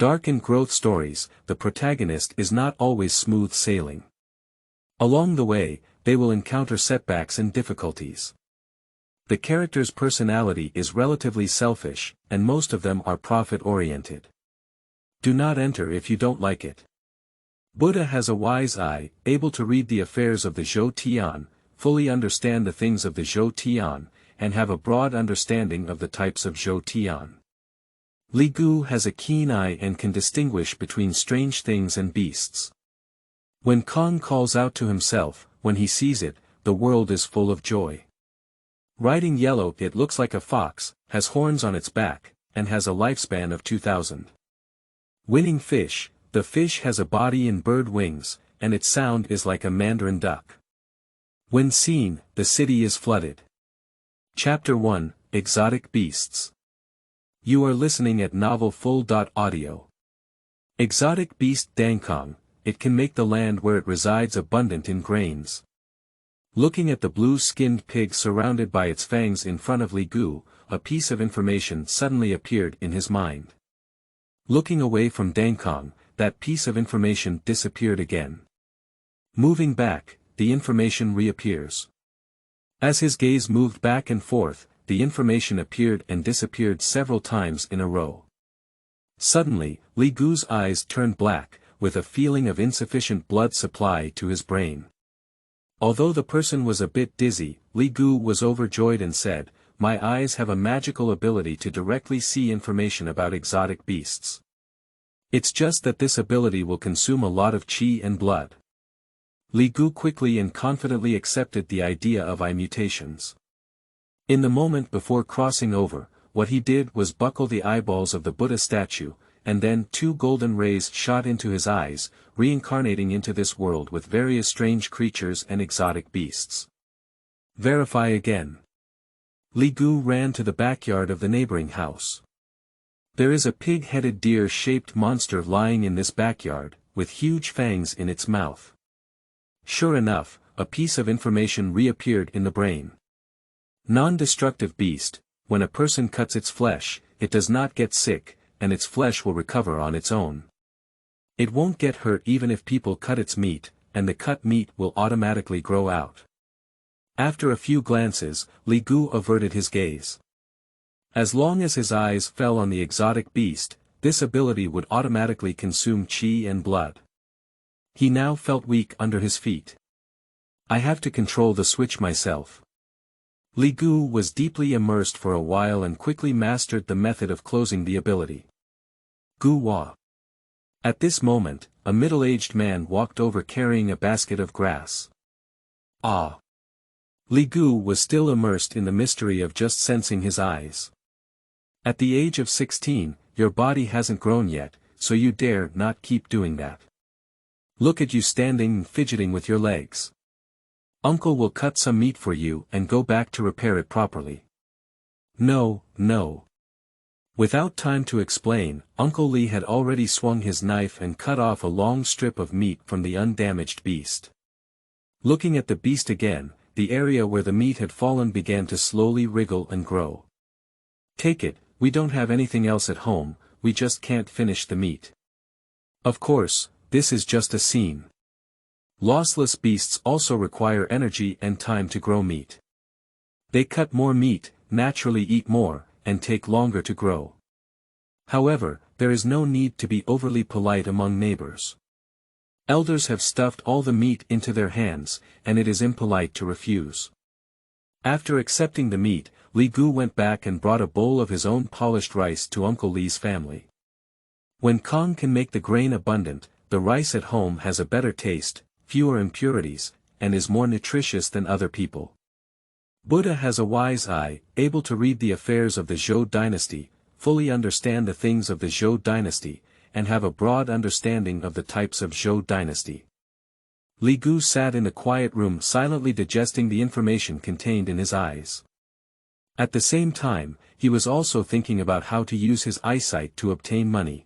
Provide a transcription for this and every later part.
Dark and growth stories, the protagonist is not always smooth sailing. Along the way, they will encounter setbacks and difficulties. The character's personality is relatively selfish, and most of them are profit-oriented. Do not enter if you don't like it. Buddha has a wise eye, able to read the affairs of the Zhou Tian, fully understand the things of the Zhou Tian, and have a broad understanding of the types of Zhou Tian. Li Gu has a keen eye and can distinguish between strange things and beasts. When Kang calls out to himself, when he sees it, the world is full of joy. Riding yellow, it looks like a fox, has horns on its back, and has a lifespan of 2000. Winning fish, the fish has a body and bird wings, and its sound is like a mandarin duck. When seen, the city is flooded. Chapter 1, Exotic Beasts. You are listening at novelfull.audio. Exotic beast Dangkong, it can make the land where it resides abundant in grains. Looking at the blue-skinned pig surrounded by its fangs in front of Li Gu, a piece of information suddenly appeared in his mind. Looking away from Dangkong, that piece of information disappeared again. Moving back, the information reappears. As his gaze moved back and forth, the information appeared and disappeared several times in a row. Suddenly, Li Gu's eyes turned black, with a feeling of insufficient blood supply to his brain. Although the person was a bit dizzy, Li Gu was overjoyed and said, "My eyes have a magical ability to directly see information about exotic beasts. It's just that this ability will consume a lot of qi and blood." Li Gu quickly and confidently accepted the idea of eye mutations. In the moment before crossing over, what he did was buckle the eyeballs of the Buddha statue, and then 2 golden rays shot into his eyes, reincarnating into this world with various strange creatures and exotic beasts. Verify again. Li Gu ran to the backyard of the neighboring house. There is a pig-headed deer-shaped monster lying in this backyard, with huge fangs in its mouth. Sure enough, a piece of information reappeared in the brain. Non-destructive beast, when a person cuts its flesh, it does not get sick, and its flesh will recover on its own. It won't get hurt even if people cut its meat, and the cut meat will automatically grow out. After a few glances, Li Gu averted his gaze. As long as his eyes fell on the exotic beast, this ability would automatically consume qi and blood. He now felt weak under his feet. I have to control the switch myself. Li Gu was deeply immersed for a while and quickly mastered the method of closing the ability. Gu Wa. At this moment, a middle-aged man walked over carrying a basket of grass. Ah! Li Gu was still immersed in the mystery of just sensing his eyes. At the age of 16, your body hasn't grown yet, so you dare not keep doing that. Look at you standing and fidgeting with your legs. Uncle will cut some meat for you and go back to repair it properly. No, no. Without time to explain, Uncle Li had already swung his knife and cut off a long strip of meat from the undamaged beast. Looking at the beast again, the area where the meat had fallen began to slowly wriggle and grow. Take it, we don't have anything else at home, we just can't finish the meat. Of course, this is just a scene. Lossless beasts also require energy and time to grow meat. They cut more meat, naturally eat more, and take longer to grow. However, there is no need to be overly polite among neighbors. Elders have stuffed all the meat into their hands, and it is impolite to refuse. After accepting the meat, Li Gu went back and brought a bowl of his own polished rice to Uncle Li's family. When Kang can make the grain abundant, the rice at home has a better taste, fewer impurities, and is more nutritious than other people. Buddha has a wise eye, able to read the affairs of the Zhou dynasty, fully understand the things of the Zhou dynasty, and have a broad understanding of the types of Zhou dynasty. Li Gu sat in the quiet room silently digesting the information contained in his eyes. At the same time, he was also thinking about how to use his eyesight to obtain money.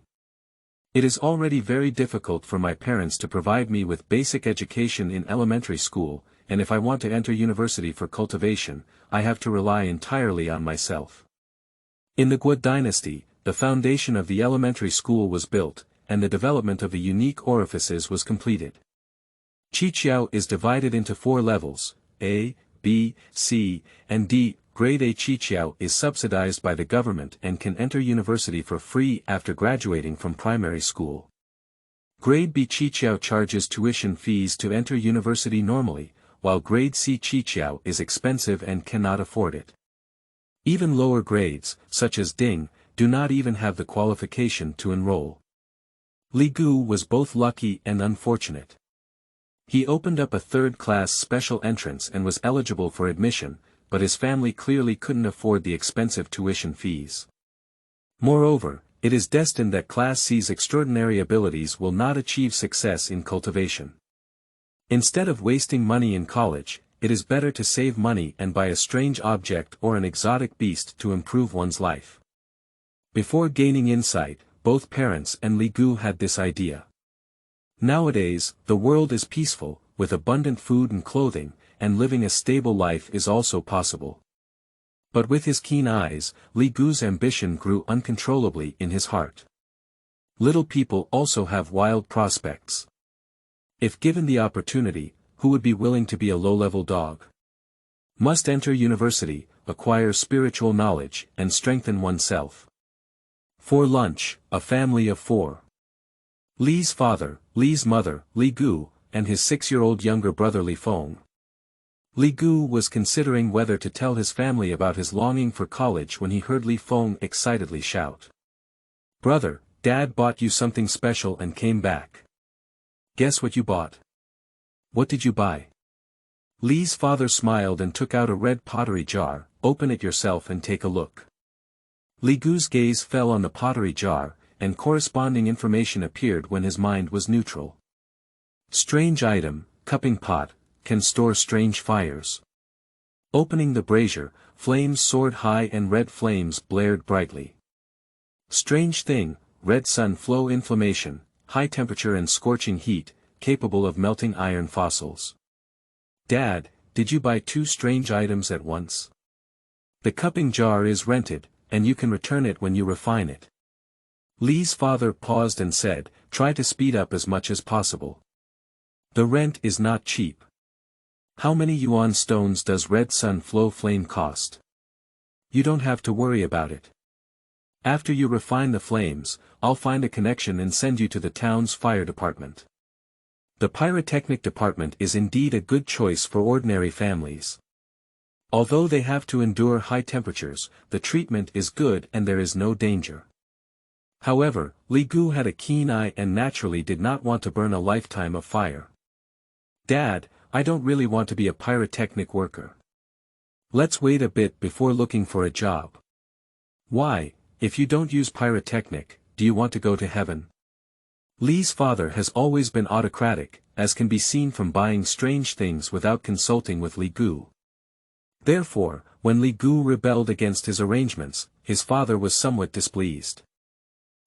It is already very difficult for my parents to provide me with basic education in elementary school, and if I want to enter university for cultivation, I have to rely entirely on myself. In the Guo dynasty, the foundation of the elementary school was built, and the development of the unique orifices was completed. Qiqiao is divided into 4 levels, A, B, C, and D. Grade A Qiqiao is subsidized by the government and can enter university for free after graduating from primary school. Grade B Qiqiao charges tuition fees to enter university normally, while Grade C Qiqiao is expensive and cannot afford it. Even lower grades, such as Ding, do not even have the qualification to enroll. Li Gu was both lucky and unfortunate. He opened up a third-class special entrance and was eligible for admission, but his family clearly couldn't afford the expensive tuition fees. Moreover, it is destined that Class C's extraordinary abilities will not achieve success in cultivation. Instead of wasting money in college, it is better to save money and buy a strange object or an exotic beast to improve one's life. Before gaining insight, both parents and Li Gu had this idea. Nowadays, the world is peaceful, with abundant food and clothing, and living a stable life is also possible. But with his keen eyes, Li Gu's ambition grew uncontrollably in his heart. Little people also have wild prospects. If given the opportunity, who would be willing to be a low-level dog? Must enter university, acquire spiritual knowledge, and strengthen oneself. For lunch, a family of 4. Li's father, Li's mother, Li Gu, and his 6-year-old younger brother Feihong. Li Gu was considering whether to tell his family about his longing for college when he heard Feihong excitedly shout. "Brother, Dad bought you something special and came back. Guess what you bought?" "What did you buy?" Li's father smiled and took out a red pottery jar. "Open it yourself and take a look." Li Gu's gaze fell on the pottery jar, and corresponding information appeared when his mind was neutral. Strange item, cupping pot, can store strange fires. Opening the brazier, flames soared high and red flames blared brightly. Strange thing, red sun flow inflammation, high temperature and scorching heat, capable of melting iron fossils. "Dad, did you buy 2 strange items at once? The cupping jar is rented, and you can return it when you refine it." Li's father paused and said, "Try to speed up as much as possible. The rent is not cheap. How many yuan stones does red sun flow flame cost?" "You don't have to worry about it. After you refine the flames, I'll find a connection and send you to the town's fire department." The pyrotechnic department is indeed a good choice for ordinary families. Although they have to endure high temperatures, the treatment is good and there is no danger. However, Li Gu had a keen eye and naturally did not want to burn a lifetime of fire. "Dad, I don't really want to be a pyrotechnic worker. Let's wait a bit before looking for a job." "Why, if you don't use pyrotechnic, do you want to go to heaven?" Li's father has always been autocratic, as can be seen from buying strange things without consulting with Li Gu. Therefore, when Li Gu rebelled against his arrangements, his father was somewhat displeased.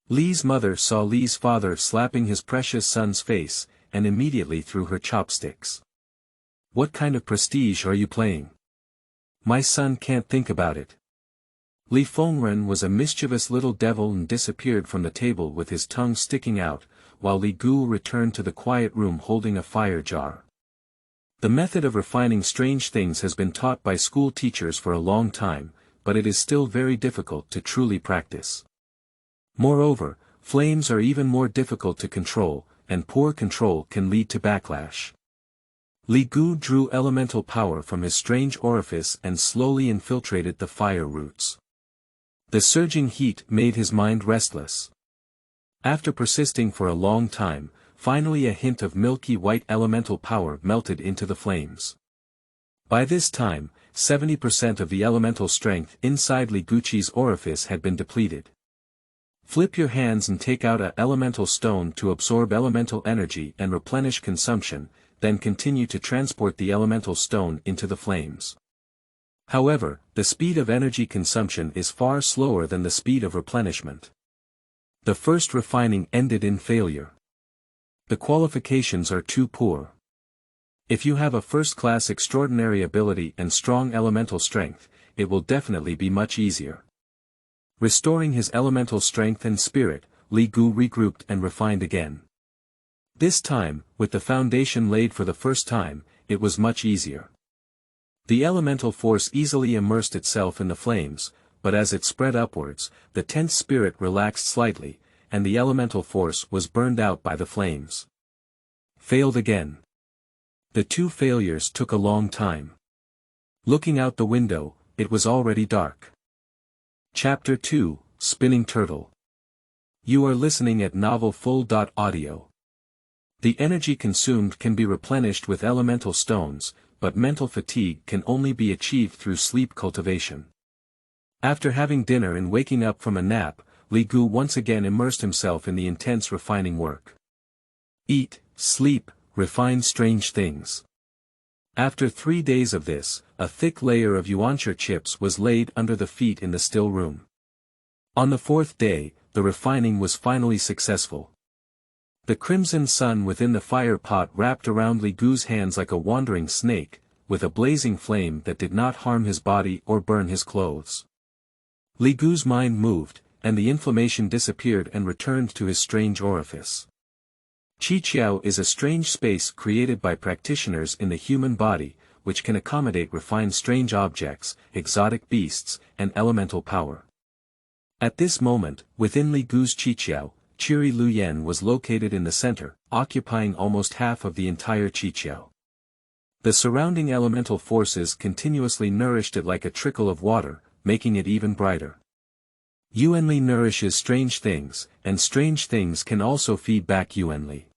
Li's mother saw Li's father slapping his precious son's face, and immediately threw her chopsticks. "What kind of prestige are you playing? My son can't think about it." Li Fengren was a mischievous little devil and disappeared from the table with his tongue sticking out, while Li Gu returned to the quiet room holding a fire jar. The method of refining strange things has been taught by school teachers for a long time, but it is still very difficult to truly practice. Moreover, flames are even more difficult to control, and poor control can lead to backlash. Li Gu drew elemental power from his strange orifice and slowly infiltrated the fire roots. The surging heat made his mind restless. After persisting for a long time, finally a hint of milky white elemental power melted into the flames. By this time, 70% of the elemental strength inside Li Guqi's orifice had been depleted. Flip your hands and take out an elemental stone to absorb elemental energy and replenish consumption, then continue to transport the elemental stone into the flames. However, the speed of energy consumption is far slower than the speed of replenishment. The first refining ended in failure. The qualifications are too poor. If you have a first-class extraordinary ability and strong elemental strength, it will definitely be much easier. Restoring his elemental strength and spirit, Li Gu regrouped and refined again. This time, with the foundation laid for the first time, it was much easier. The elemental force easily immersed itself in the flames, but as it spread upwards, the tense spirit relaxed slightly, and the elemental force was burned out by the flames. Failed again. The two failures took a long time. Looking out the window, it was already dark. Chapter 2, Spinning Turtle. You are listening at novelfull.audio. The energy consumed can be replenished with elemental stones, but mental fatigue can only be achieved through sleep cultivation. After having dinner and waking up from a nap, Li Gu once again immersed himself in the intense refining work. Eat, sleep, refine strange things. After 3 days of this, a thick layer of yuancha chips was laid under the feet in the still room. On the 4th day, the refining was finally successful. The crimson sun within the fire pot wrapped around Li Gu's hands like a wandering snake, with a blazing flame that did not harm his body or burn his clothes. Li Gu's mind moved, and the inflammation disappeared and returned to his strange orifice. Qiqiao is a strange space created by practitioners in the human body, which can accommodate refined strange objects, exotic beasts, and elemental power. At this moment, within Li Gu's Qiqiao, Qiri Luyen was located in the center, occupying almost half of the entire Qiqiao. The surrounding elemental forces continuously nourished it like a trickle of water, making it even brighter. Yuanli nourishes strange things, and strange things can also feed back Yuanli.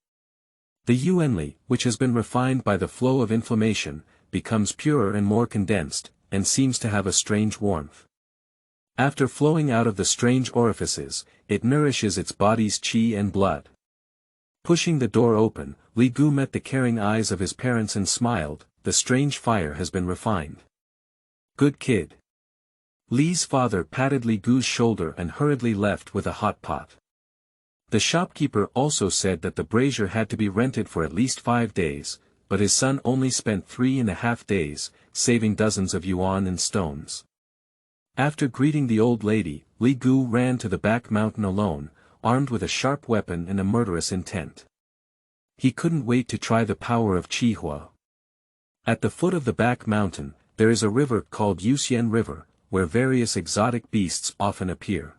The Yuanli, which has been refined by the flow of inflammation, becomes purer and more condensed, and seems to have a strange warmth. After flowing out of the strange orifices, it nourishes its body's qi and blood. Pushing the door open, Li Gu met the caring eyes of his parents and smiled. The strange fire has been refined. Good kid. Li's father patted Li Gu's shoulder and hurriedly left with a hot pot. The shopkeeper also said that the brazier had to be rented for at least 5 days, but his son only spent 3.5 days, saving dozens of yuan in stones. After greeting the old lady, Li Gu ran to the back mountain alone, armed with a sharp weapon and a murderous intent. He couldn't wait to try the power of Qihua. At the foot of the back mountain, there is a river called Yuxian River, where various exotic beasts often appear.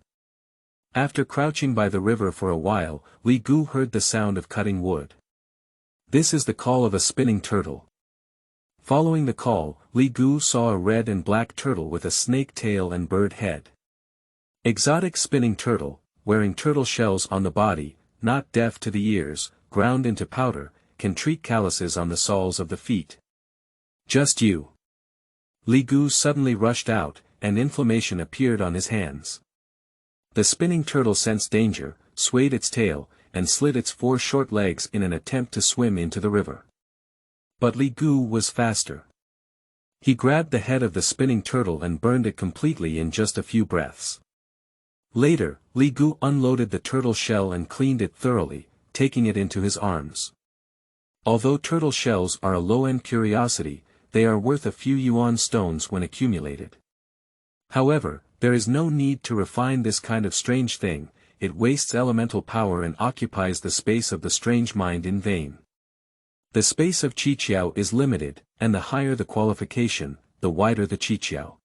After crouching by the river for a while, Li Gu heard the sound of cutting wood. This is the call of a spinning turtle. Following the call, Li Gu saw a red and black turtle with a snake tail and bird head. Exotic spinning turtle, wearing turtle shells on the body, not deaf to the ears, ground into powder, can treat calluses on the soles of the feet. Just you. Li Gu suddenly rushed out, and inflammation appeared on his hands. The spinning turtle sensed danger, swayed its tail, and slid its 4 short legs in an attempt to swim into the river. But Li Gu was faster. He grabbed the head of the spinning turtle and burned it completely in just a few breaths. Later, Li Gu unloaded the turtle shell and cleaned it thoroughly, taking it into his arms. Although turtle shells are a low-end curiosity, they are worth a few yuan stones when accumulated. However, there is no need to refine this kind of strange thing, it wastes elemental power and occupies the space of the strange mind in vain. The space of Qiqiao is limited, and the higher the qualification, the wider the Qiqiao.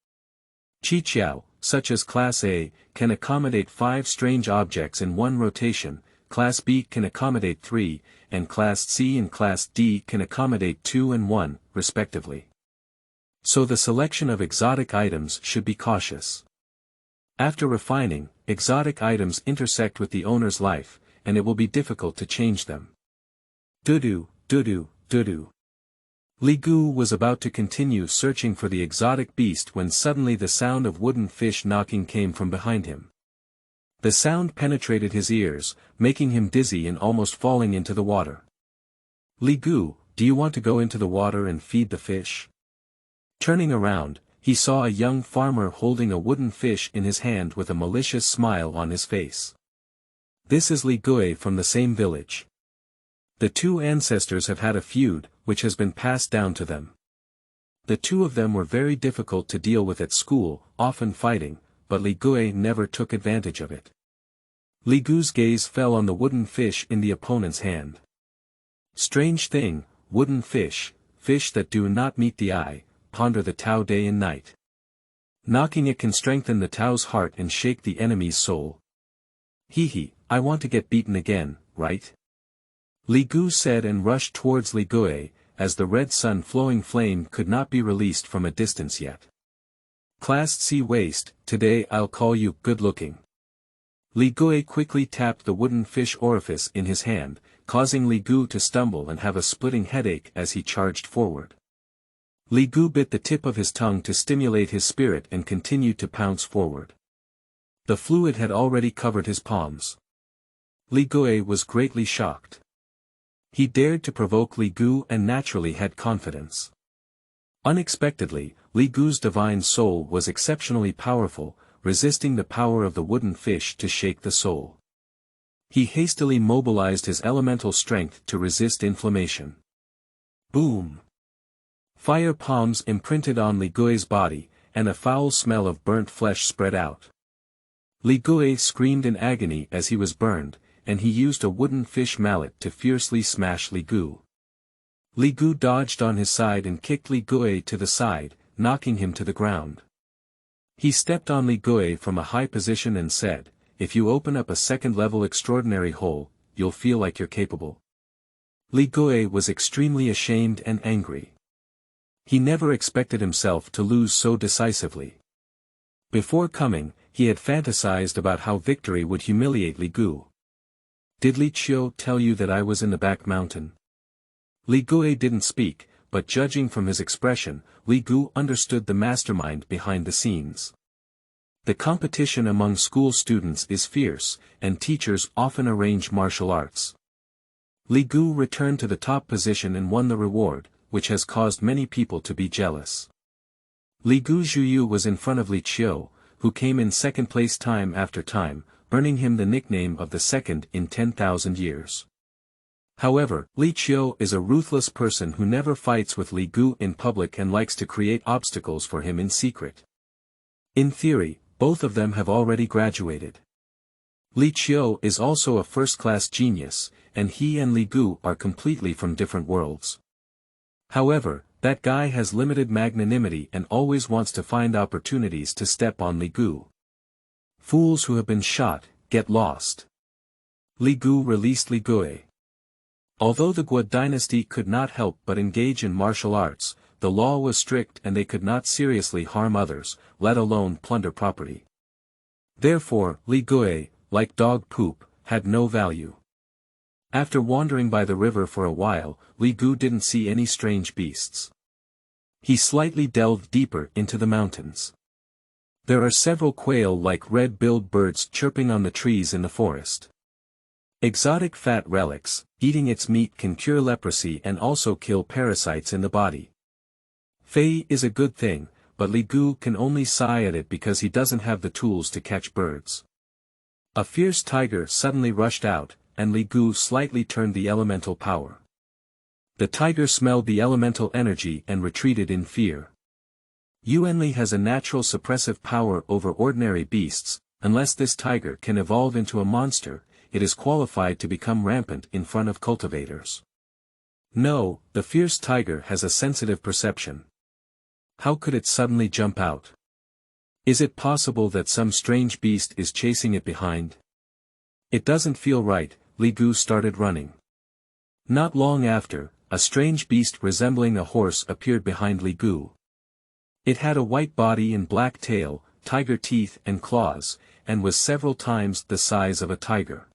Qiqiao, such as Class A, can accommodate 5 strange objects in one rotation, Class B can accommodate 3, and Class C and Class D can accommodate 2 and 1, respectively. So the selection of exotic items should be cautious. After refining, exotic items intersect with the owner's life, and it will be difficult to change them. Dudu. Li Gu was about to continue searching for the exotic beast when suddenly the sound of wooden fish knocking came from behind him. The sound penetrated his ears, making him dizzy and almost falling into the water. Li Gu, do you want to go into the water and feed the fish? Turning around, he saw a young farmer holding a wooden fish in his hand with a malicious smile on his face. This is Li Gui from the same village. The two ancestors have had a feud, which has been passed down to them. The two of them were very difficult to deal with at school, often fighting, but Li Gui never took advantage of it. Li Gu's gaze fell on the wooden fish in the opponent's hand. Strange thing, wooden fish, fish that do not meet the eye, ponder the Tao day and night. Knocking it can strengthen the Tao's heart and shake the enemy's soul. Hee, I want to get beaten again, right? Li Gu said and rushed towards Li Gui, as the red sun flowing flame could not be released from a distance yet. Class C waist, today I'll call you good-looking. Li Gui quickly tapped the wooden fish orifice in his hand, causing Li Gu to stumble and have a splitting headache as he charged forward. Li Gu bit the tip of his tongue to stimulate his spirit and continued to pounce forward. The fluid had already covered his palms. Li Gui was greatly shocked. He dared to provoke Li Gu and naturally had confidence. Unexpectedly, Li Gu's divine soul was exceptionally powerful, resisting the power of the wooden fish to shake the soul. He hastily mobilized his elemental strength to resist inflammation. Boom! Fire palms imprinted on Li Gui's body, and a foul smell of burnt flesh spread out. Li Gui screamed in agony as he was burned, and he used a wooden fish mallet to fiercely smash Li Gu. Li Gu dodged on his side and kicked Li Gui to the side, knocking him to the ground. He stepped on Li Gui from a high position and said, "If you open up a second-level extraordinary hole, you'll feel like you're capable." Li Gui was extremely ashamed and angry. He never expected himself to lose so decisively. Before coming, he had fantasized about how victory would humiliate Li Gu. "Did Li Qiu tell you that I was in the back mountain?" Li Gui didn't speak, but judging from his expression, Li Gu understood the mastermind behind the scenes. The competition among school students is fierce, and teachers often arrange martial arts. Li Gu returned to the top position and won the reward, which has caused many people to be jealous. Li Gu Zhuyu was in front of Li Qiu, who came in second place time after time, earning him the nickname of the second in 10,000 years. However, Li Qiu is a ruthless person who never fights with Li Gu in public and likes to create obstacles for him in secret. In theory, both of them have already graduated. Li Qiu is also a first-class genius, and he and Li Gu are completely from different worlds. However, that guy has limited magnanimity and always wants to find opportunities to step on Li Gu. Fools who have been shot, get lost. Li Gu released Li Gui. Although the Guo dynasty could not help but engage in martial arts, the law was strict and they could not seriously harm others, let alone plunder property. Therefore, Li Gui, like dog poop, had no value. After wandering by the river for a while, Li Gu didn't see any strange beasts. He slightly delved deeper into the mountains. There are several quail-like red-billed birds chirping on the trees in the forest. Exotic fat relics, eating its meat can cure leprosy and also kill parasites in the body. Fei is a good thing, but Li Gu can only sigh at it because he doesn't have the tools to catch birds. A fierce tiger suddenly rushed out, and Li Gu slightly turned the elemental power. The tiger smelled the elemental energy and retreated in fear. Yuanli has a natural suppressive power over ordinary beasts. Unless this tiger can evolve into a monster, it is qualified to become rampant in front of cultivators. No, the fierce tiger has a sensitive perception. How could it suddenly jump out? Is it possible that some strange beast is chasing it behind? It doesn't feel right. Li Gu started running. Not long after, a strange beast resembling a horse appeared behind Li Gu. It had a white body and black tail, tiger teeth and claws, and was several times the size of a tiger.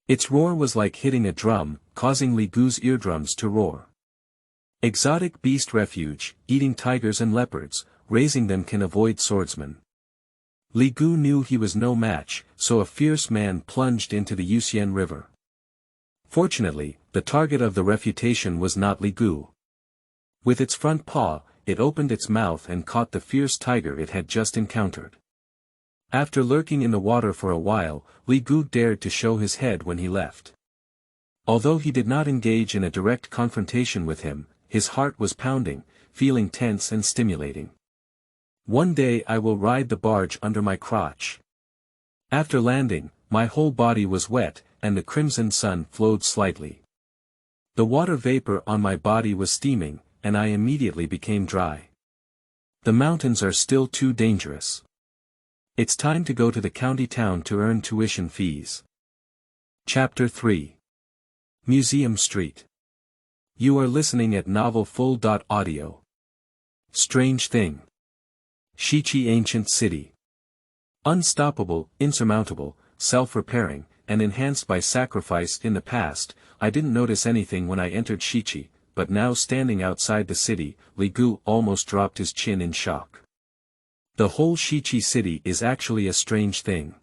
Its roar was like hitting a drum, causing Li Gu's eardrums to roar. Exotic beast refuge, eating tigers and leopards, raising them can avoid swordsmen. Li Gu knew he was no match, so a fierce man plunged into the Yuxian River. Fortunately, the target of the refutation was not Li Gu. With its front paw, it opened its mouth and caught the fierce tiger it had just encountered. After lurking in the water for a while, Li Gu dared to show his head when he left. Although he did not engage in a direct confrontation with him, his heart was pounding, feeling tense and stimulating. One day I will ride the barge under my crotch. After landing, my whole body was wet, and the crimson sun flowed slightly. The water vapor on my body was steaming, and I immediately became dry. The mountains are still too dangerous. It's time to go to the county town to earn tuition fees. Chapter 3. Museum Street. You are listening at novelfull.audio. Strange thing. Shiqi Ancient City. Unstoppable, insurmountable, self-repairing, and enhanced by sacrifice in the past, I didn't notice anything when I entered Shiqi, but now standing outside the city, Li Gu almost dropped his chin in shock. The whole Shiqi city is actually a strange thing.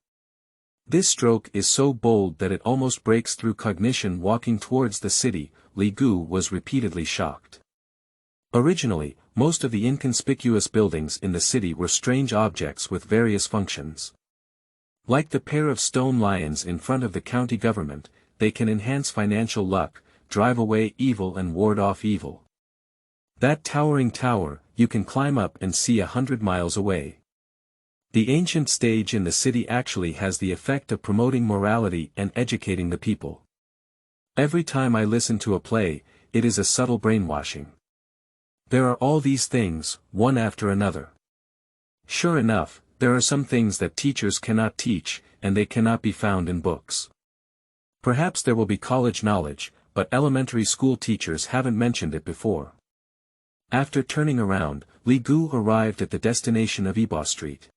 This stroke is so bold that it almost breaks through cognition. Walking towards the city, Li Gu was repeatedly shocked. Originally, most of the inconspicuous buildings in the city were strange objects with various functions. Like the pair of stone lions in front of the county government, they can enhance financial luck, drive away evil and ward off evil. That towering tower, you can climb up and see 100 miles away. The ancient stage in the city actually has the effect of promoting morality and educating the people. Every time I listen to a play, it is a subtle brainwashing. There are all these things, one after another. Sure enough, there are some things that teachers cannot teach, and they cannot be found in books. Perhaps there will be college knowledge, but elementary school teachers haven't mentioned it before. After turning around, Li Gu arrived at the destination of Iba Street.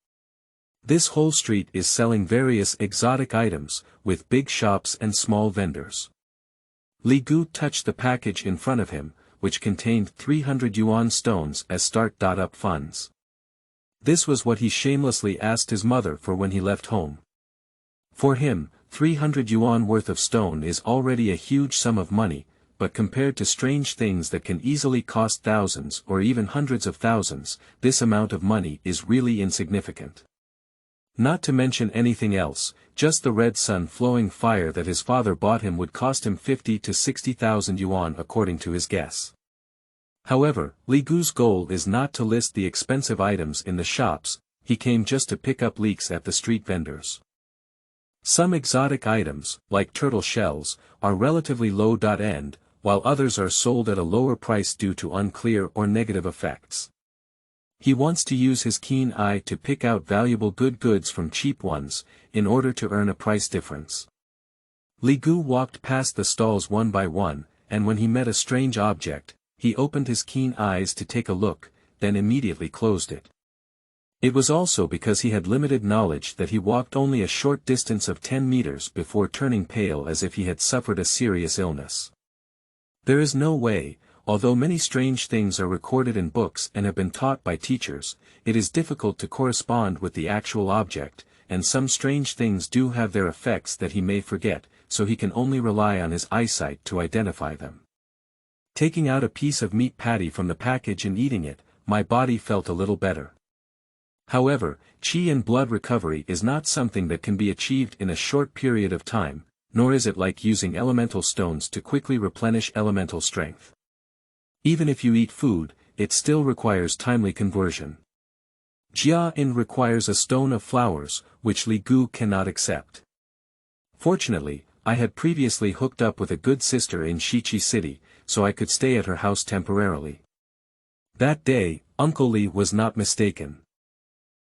This whole street is selling various exotic items, with big shops and small vendors. Li Gu touched the package in front of him, which contained 300 yuan stones as start-up funds. This was what he shamelessly asked his mother for when he left home. For him, 300 yuan worth of stone is already a huge sum of money, but compared to strange things that can easily cost thousands or even hundreds of thousands, this amount of money is really insignificant. Not to mention anything else, just the red sun-flowing fire that his father bought him would cost him 50 to 60,000 yuan according to his guess. However, Li Gu's goal is not to list the expensive items in the shops, he came just to pick up leaks at the street vendors. Some exotic items, like turtle shells, are relatively low-end, while others are sold at a lower price due to unclear or negative effects. He wants to use his keen eye to pick out valuable goods from cheap ones, in order to earn a price difference. Li Gu walked past the stalls one by one, and when he met a strange object, he opened his keen eyes to take a look, then immediately closed it. It was also because he had limited knowledge that he walked only a short distance of 10 meters before turning pale as if he had suffered a serious illness. There is no way, although many strange things are recorded in books and have been taught by teachers, it is difficult to correspond with the actual object, and some strange things do have their effects that he may forget, so he can only rely on his eyesight to identify them. Taking out a piece of meat patty from the package and eating it, my body felt a little better. However, qi and blood recovery is not something that can be achieved in a short period of time, nor is it like using elemental stones to quickly replenish elemental strength. Even if you eat food, it still requires timely conversion. Jia-in requires a stone of flowers, which Li Gu cannot accept. Fortunately, I had previously hooked up with a good sister in Shiqi City, so I could stay at her house temporarily. That day, Uncle Li was not mistaken.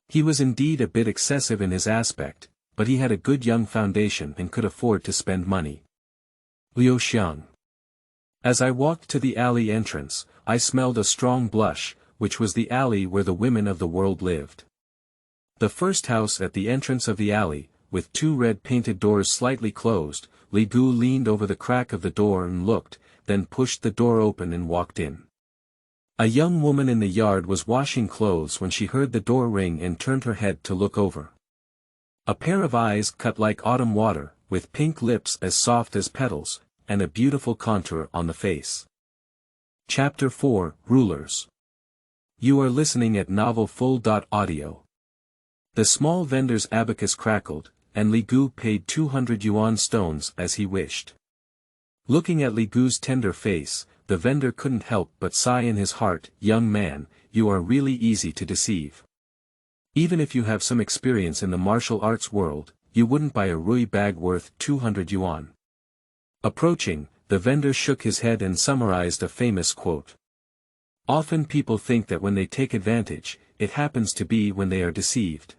He was indeed a bit excessive in his aspect, but he had a good young foundation and could afford to spend money. Liu Xiang. As I walked to the alley entrance, I smelled a strong blush, which was the alley where the women of the world lived. The first house at the entrance of the alley, with two red painted doors slightly closed, Li Gu leaned over the crack of the door and looked, then pushed the door open and walked in. A young woman in the yard was washing clothes when she heard the door ring and turned her head to look over. A pair of eyes cut like autumn water, with pink lips as soft as petals, and a beautiful contour on the face. Chapter 4, Rulers. You are listening at novelfull.audio. The small vendor's abacus crackled, and Li Gu paid 200 yuan stones as he wished. Looking at Li Gu's tender face, the vendor couldn't help but sigh in his heart, "Young man, you are really easy to deceive." Even if you have some experience in the martial arts world, you wouldn't buy a rui bag worth 200 yuan. Approaching, the vendor shook his head and summarized a famous quote. Often people think that when they take advantage, it happens to be when they are deceived.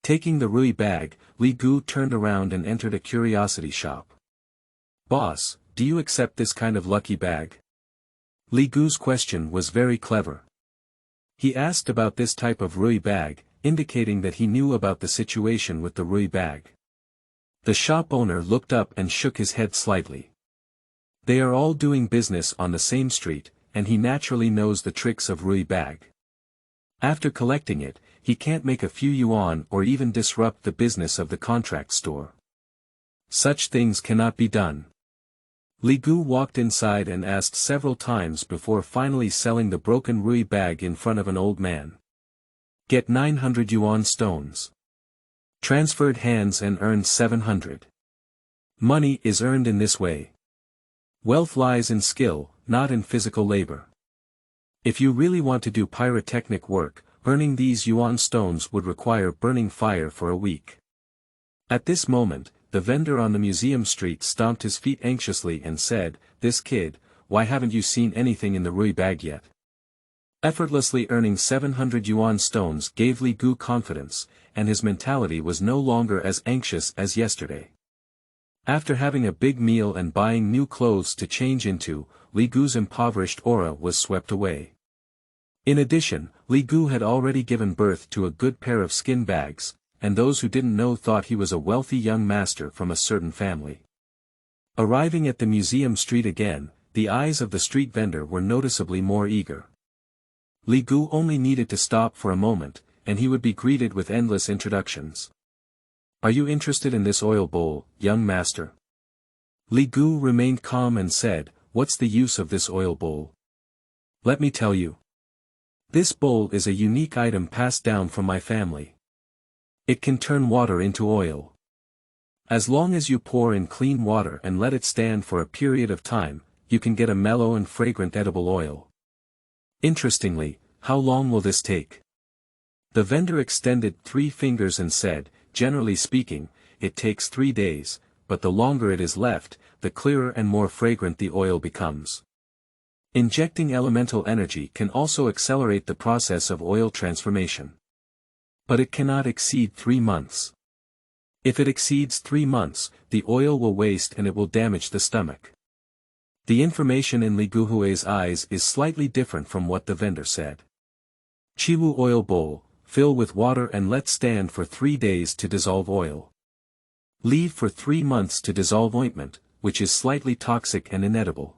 Taking the rui bag, Li Gu turned around and entered a curiosity shop. Boss, do you accept this kind of lucky bag? Li Gu's question was very clever. He asked about this type of rui bag, indicating that he knew about the situation with the rui bag. The shop owner looked up and shook his head slightly. They are all doing business on the same street, and he naturally knows the tricks of rui bag. After collecting it, he can't make a few yuan or even disrupt the business of the contract store. Such things cannot be done. Li Gu walked inside and asked several times before finally selling the broken rui bag in front of an old man. Get 900 yuan stones. Transferred hands and earned 700. Money is earned in this way. Wealth lies in skill, not in physical labor. If you really want to do pyrotechnic work, earning these yuan stones would require burning fire for a week. At this moment, the vendor on the museum street stomped his feet anxiously and said, "This kid, why haven't you seen anything in the rui bag yet?" Effortlessly earning 700 yuan stones gave Li Gu confidence, and his mentality was no longer as anxious as yesterday. After having a big meal and buying new clothes to change into, Li Gu's impoverished aura was swept away. In addition, Li Gu had already given birth to a good pair of skin bags, and those who didn't know thought he was a wealthy young master from a certain family. Arriving at the museum street again, the eyes of the street vendor were noticeably more eager. Li Gu only needed to stop for a moment, and he would be greeted with endless introductions. "Are you interested in this oil bowl, young master?" Li Gu remained calm and said, "What's the use of this oil bowl?" "Let me tell you. This bowl is a unique item passed down from my family. It can turn water into oil. As long as you pour in clean water and let it stand for a period of time, you can get a mellow and fragrant edible oil." Interestingly, how long will this take? The vendor extended 3 fingers and said, "Generally speaking, it takes 3 days, but the longer it is left, the clearer and more fragrant the oil becomes. Injecting elemental energy can also accelerate the process of oil transformation. But it cannot exceed 3 months. If it exceeds 3 months, the oil will waste and it will damage the stomach." The information in Li Guhui's eyes is slightly different from what the vendor said. Chiwu oil bowl, fill with water and let stand for 3 days to dissolve oil. Leave for 3 months to dissolve ointment, which is slightly toxic and inedible.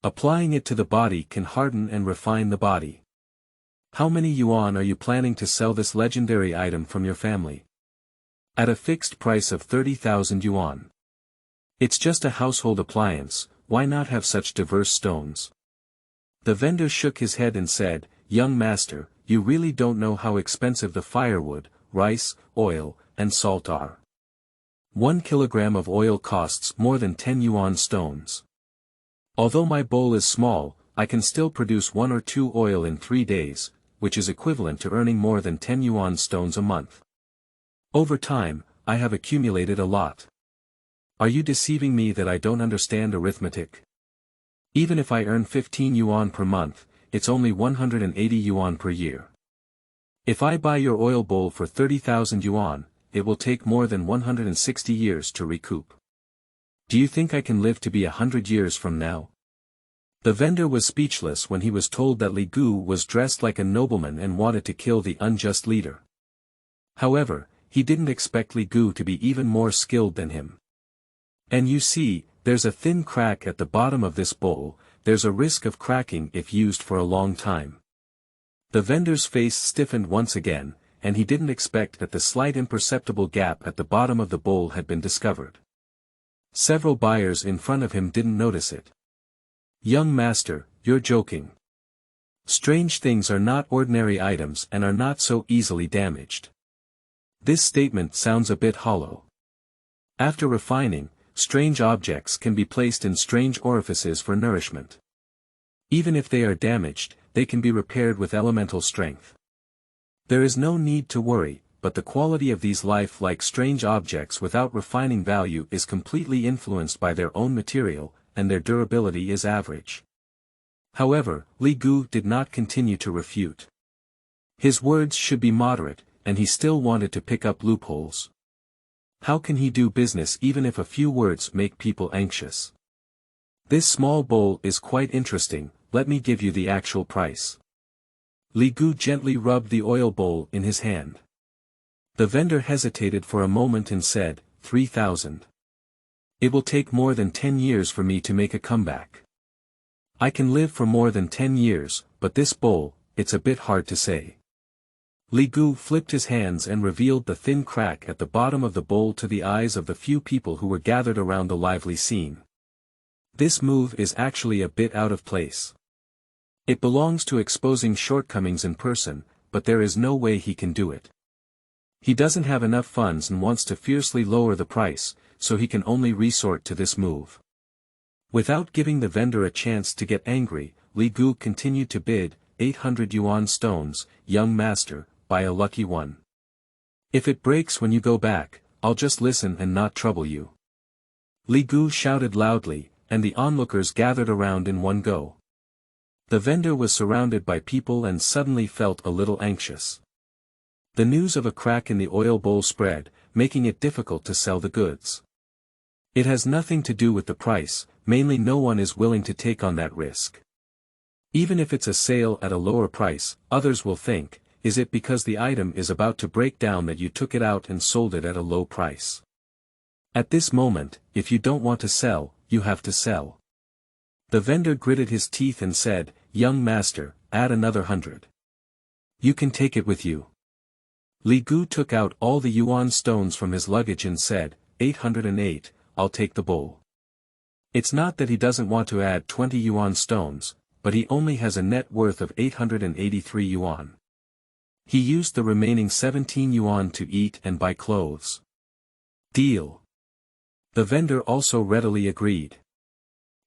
Applying it to the body can harden and refine the body. How many yuan are you planning to sell this legendary item from your family? At a fixed price of 30,000 yuan. It's just a household appliance, why not have such diverse stones? The vendor shook his head and said, "Young master, you really don't know how expensive the firewood, rice, oil, and salt are. 1 kilogram of oil costs more than 10 yuan stones. Although my bowl is small, I can still produce 1 or 2 oil in 3 days, which is equivalent to earning more than 10 yuan stones a month. Over time, I have accumulated a lot. Are you deceiving me that I don't understand arithmetic? Even if I earn 15 yuan per month, it's only 180 yuan per year. If I buy your oil bowl for 30,000 yuan, it will take more than 160 years to recoup. Do you think I can live to be 100 years from now?" The vendor was speechless when he was told that Li Gu was dressed like a nobleman and wanted to kill the unjust leader. However, he didn't expect Li Gu to be even more skilled than him. "And you see, there's a thin crack at the bottom of this bowl, there's a risk of cracking if used for a long time." The vendor's face stiffened once again, and he didn't expect that the slight imperceptible gap at the bottom of the bowl had been discovered. Several buyers in front of him didn't notice it. "Young master, you're joking. Strange things are not ordinary items and are not so easily damaged. This statement sounds a bit hollow. After refining, strange objects can be placed in strange orifices for nourishment. Even if they are damaged, they can be repaired with elemental strength. There is no need to worry, but the quality of these life-like strange objects without refining value is completely influenced by their own material, and their durability is average. However, Li Gu did not continue to refute. His words should be moderate, and he still wanted to pick up loopholes. How can he do business even if a few words make people anxious? This small bowl is quite interesting, let me give you the actual price. Li Gu gently rubbed the oil bowl in his hand. The vendor hesitated for a moment and said, 3,000. It will take more than 10 years for me to make a comeback. I can live for more than 10 years, but this bowl, it's a bit hard to say. Li Gu flipped his hands and revealed the thin crack at the bottom of the bowl to the eyes of the few people who were gathered around the lively scene. This move is actually a bit out of place. It belongs to exposing shortcomings in person, but there is no way he can do it. He doesn't have enough funds and wants to fiercely lower the price, so he can only resort to this move. Without giving the vendor a chance to get angry, Li Gu continued to bid, 800 yuan stones, young master, buy a lucky one. If it breaks when you go back, I'll just listen and not trouble you. Li Gu shouted loudly, and the onlookers gathered around in one go. The vendor was surrounded by people and suddenly felt a little anxious. The news of a crack in the oil bowl spread, making it difficult to sell the goods. It has nothing to do with the price, mainly no one is willing to take on that risk. Even if it's a sale at a lower price, others will think, is it because the item is about to break down that you took it out and sold it at a low price? At this moment, if you don't want to sell, you have to sell. The vendor gritted his teeth and said, young master, add another 100. You can take it with you. Li Gu took out all the yuan stones from his luggage and said, 808, I'll take the bowl. It's not that he doesn't want to add 20 yuan stones, but he only has a net worth of 883 yuan. He used the remaining 17 yuan to eat and buy clothes. Deal. The vendor also readily agreed.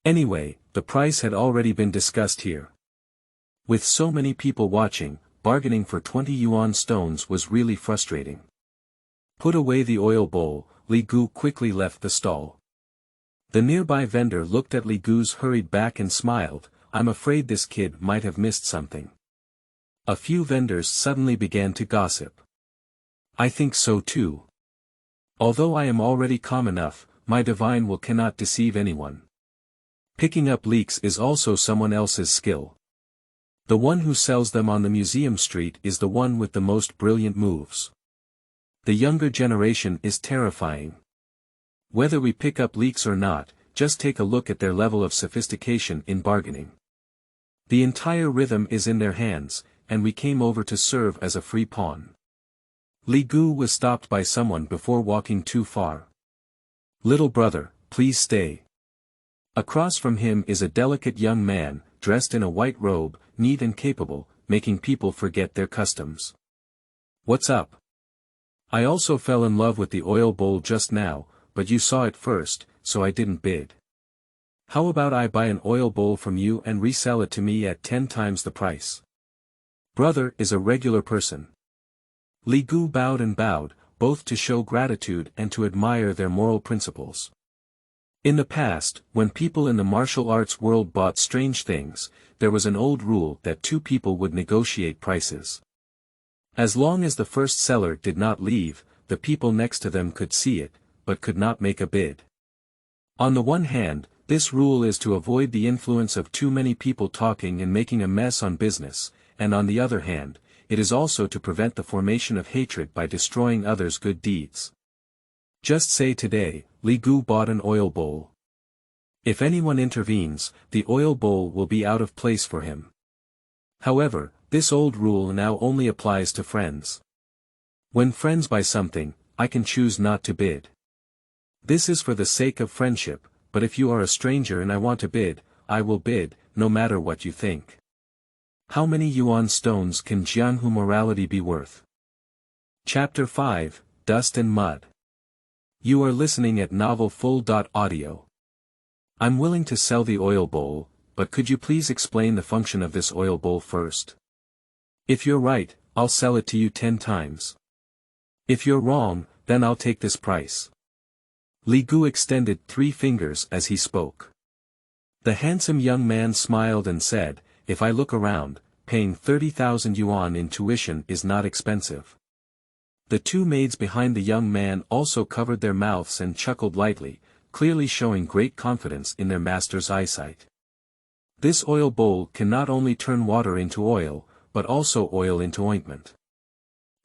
Anyway, the price had already been discussed here. With so many people watching, bargaining for 20 yuan stones was really frustrating. Put away the oil bowl, Li Gu quickly left the stall. The nearby vendor looked at Li Gu's hurried back and smiled, I'm afraid this kid might have missed something. A few vendors suddenly began to gossip. I think so too. Although I am already calm enough, my divine will cannot deceive anyone. Picking up leaks is also someone else's skill. The one who sells them on the museum street is the one with the most brilliant moves. The younger generation is terrifying. Whether we pick up leaks or not, just take a look at their level of sophistication in bargaining. The entire rhythm is in their hands, and we came over to serve as a free pawn. Li Gu was stopped by someone before walking too far. Little brother, please stay. Across from him is a delicate young man, dressed in a white robe, neat and capable, making people forget their customs. What's up? I also fell in love with the oil bowl just now, but you saw it first, so I didn't bid. How about I buy an oil bowl from you and resell it to me at 10 times the price? Brother is a regular person. Li Gu bowed and bowed, both to show gratitude and to admire their moral principles. In the past, when people in the martial arts world bought strange things, there was an old rule that two people would negotiate prices. As long as the first seller did not leave, the people next to them could see it, but could not make a bid. On the one hand, this rule is to avoid the influence of too many people talking and making a mess on business, and on the other hand, it is also to prevent the formation of hatred by destroying others' good deeds. Just say today, Li Gu bought an oil bowl. If anyone intervenes, the oil bowl will be out of place for him. However, this old rule now only applies to friends. When friends buy something, I can choose not to bid. This is for the sake of friendship, but if you are a stranger and I want to bid, I will bid, no matter what you think. How many yuan stones can Jianghu morality be worth? Chapter 5, Dust and Mud. You are listening at novelfull.audio. I'm willing to sell the oil bowl, but could you please explain the function of this oil bowl first? If you're right, I'll sell it to you 10 times. If you're wrong, then I'll take this price. Li Gu extended 3 fingers as he spoke. The handsome young man smiled and said, if I look around, paying 30,000 yuan in tuition is not expensive. The 2 maids behind the young man also covered their mouths and chuckled lightly, clearly showing great confidence in their master's eyesight. This oil bowl can not only turn water into oil, but also oil into ointment.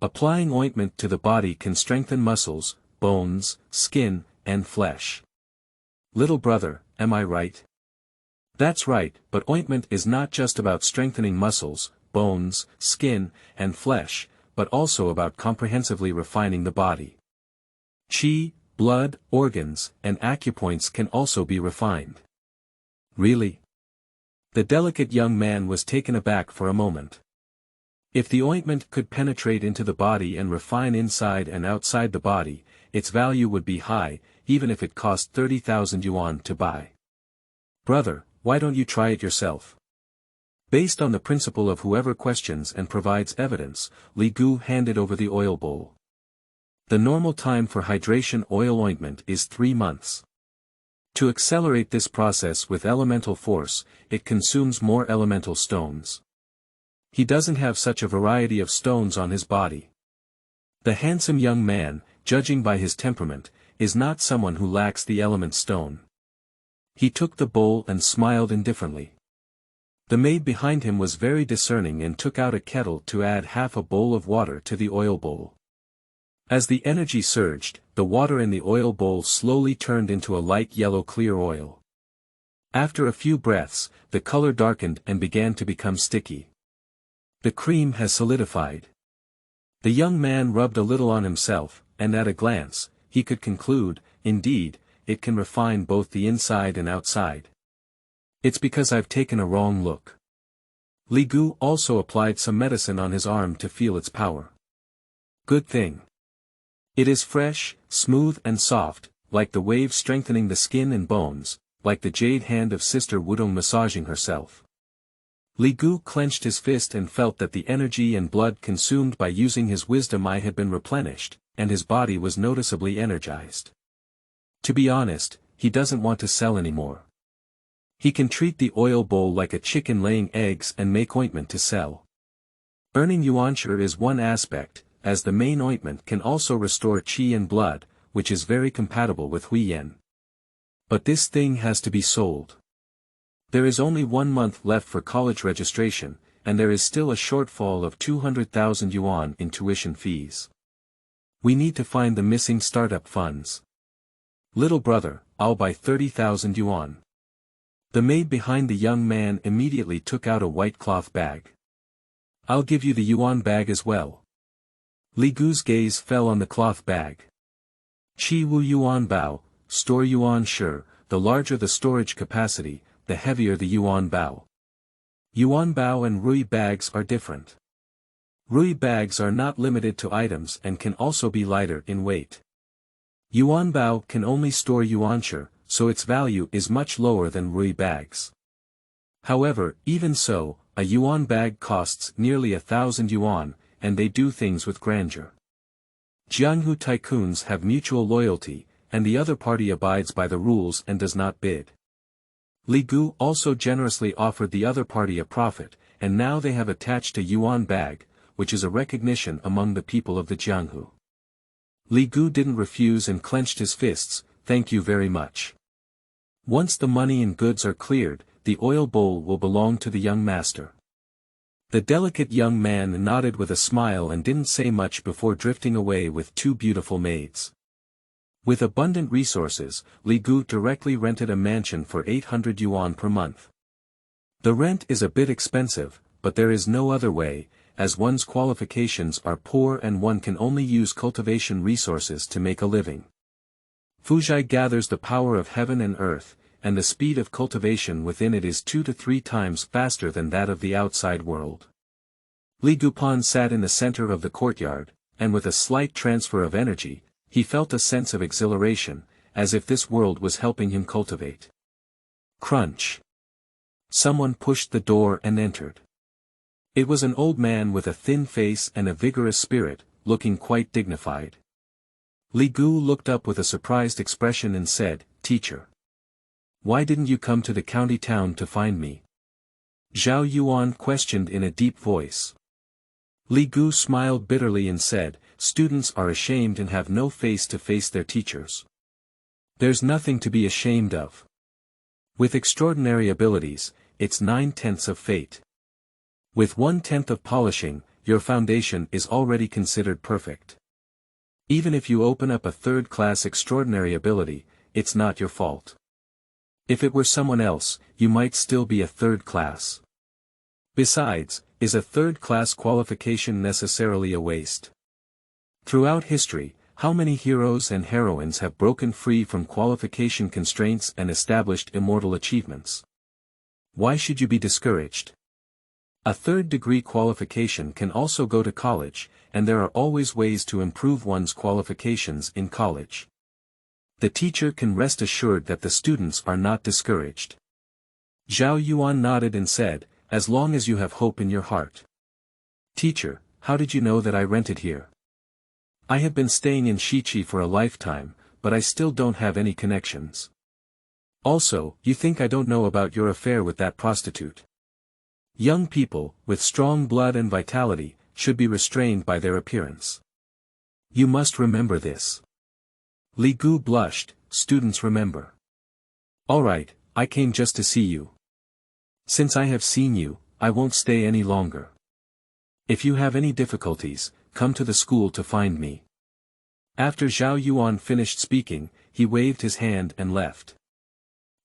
Applying ointment to the body can strengthen muscles, bones, skin, and flesh. Little brother, am I right? That's right, but ointment is not just about strengthening muscles, bones, skin, and flesh, but also about comprehensively refining the body. Qi, blood, organs, and acupoints can also be refined. Really? The delicate young man was taken aback for a moment. If the ointment could penetrate into the body and refine inside and outside the body, its value would be high, even if it cost 30,000 yuan to buy. Brother, why don't you try it yourself? Based on the principle of whoever questions and provides evidence, Li Gu handed over the oil bowl. The normal time for hydration oil ointment is 3 months. To accelerate this process with elemental force, it consumes more elemental stones. He doesn't have such a variety of stones on his body. The handsome young man, judging by his temperament, is not someone who lacks the element stone. He took the bowl and smiled indifferently. The maid behind him was very discerning and took out a kettle to add half a bowl of water to the oil bowl. As the energy surged, the water in the oil bowl slowly turned into a light yellow clear oil. After a few breaths, the color darkened and began to become sticky. The cream has solidified. The young man rubbed a little on himself, and at a glance, he could conclude, indeed, it can refine both the inside and outside. It's because I've taken a wrong look. Li Gu also applied some medicine on his arm to feel its power. Good thing. It is fresh, smooth and soft, like the waves strengthening the skin and bones, like the jade hand of Sister Wudong massaging herself. Li Gu clenched his fist and felt that the energy and blood consumed by using his wisdom eye had been replenished, and his body was noticeably energized. To be honest, he doesn't want to sell anymore. He can treat the oil bowl like a chicken laying eggs and make ointment to sell. Earning yuanshi is one aspect, as the main ointment can also restore qi and blood, which is very compatible with huiyan. But this thing has to be sold. There is only 1 month left for college registration, and there is still a shortfall of 200,000 yuan in tuition fees. We need to find the missing startup funds. Little brother, I'll buy 30,000 yuan. The maid behind the young man immediately took out a white cloth bag. I'll give you the yuan bag as well. Li Gu's gaze fell on the cloth bag. Qi Wu Yuan Bao, store yuan shi, the larger the storage capacity, the heavier the yuan bao. Yuan bao and rui bags are different. Rui bags are not limited to items and can also be lighter in weight. Yuan bao can only store yuan shi, so its value is much lower than rui bags. However, even so, a yuan bag costs nearly 1,000 yuan, and they do things with grandeur. Jianghu tycoons have mutual loyalty, and the other party abides by the rules and does not bid. Li Gu also generously offered the other party a profit, and now they have attached a yuan bag, which is a recognition among the people of the Jianghu. Li Gu didn't refuse and clenched his fists, thank you very much. Once the money and goods are cleared, the oil bowl will belong to the young master. The delicate young man nodded with a smile and didn't say much before drifting away with 2 beautiful maids. With abundant resources, Li Gu directly rented a mansion for 800 yuan per month. The rent is a bit expensive, but there is no other way, as one's qualifications are poor and one can only use cultivation resources to make a living. Fuzhai gathers the power of heaven and earth, and the speed of cultivation within it is 2 to 3 times faster than that of the outside world. Li Gupan sat in the center of the courtyard, and with a slight transfer of energy, he felt a sense of exhilaration, as if this world was helping him cultivate. Crunch. Someone pushed the door and entered. It was an old man with a thin face and a vigorous spirit, looking quite dignified. Li Gu looked up with a surprised expression and said, "Teacher. Why didn't you come to the county town to find me?" Zhao Yuan questioned in a deep voice. Li Gu smiled bitterly and said, "Students are ashamed and have no face to face their teachers. There's nothing to be ashamed of. With extraordinary abilities, it's 9/10 of fate. With 1/10 of polishing, your foundation is already considered perfect. Even if you open up a third-class extraordinary ability, it's not your fault. If it were someone else, you might still be a third class. Besides, is a third-class qualification necessarily a waste? Throughout history, how many heroes and heroines have broken free from qualification constraints and established immortal achievements? Why should you be discouraged? A third-degree qualification can also go to college, and there are always ways to improve one's qualifications in college. The teacher can rest assured that the students are not discouraged." Zhao Yuan nodded and said, "As long as you have hope in your heart." "Teacher, how did you know that I rented here? I have been staying in Shichi for a lifetime, but I still don't have any connections. Also, you think I don't know about your affair with that prostitute? Young people, with strong blood and vitality, should be restrained by their appearance. You must remember this." Li Gu blushed. "Students remember. All right, I came just to see you. Since I have seen you, I won't stay any longer. If you have any difficulties, come to the school to find me." After Zhao Yuan finished speaking, he waved his hand and left.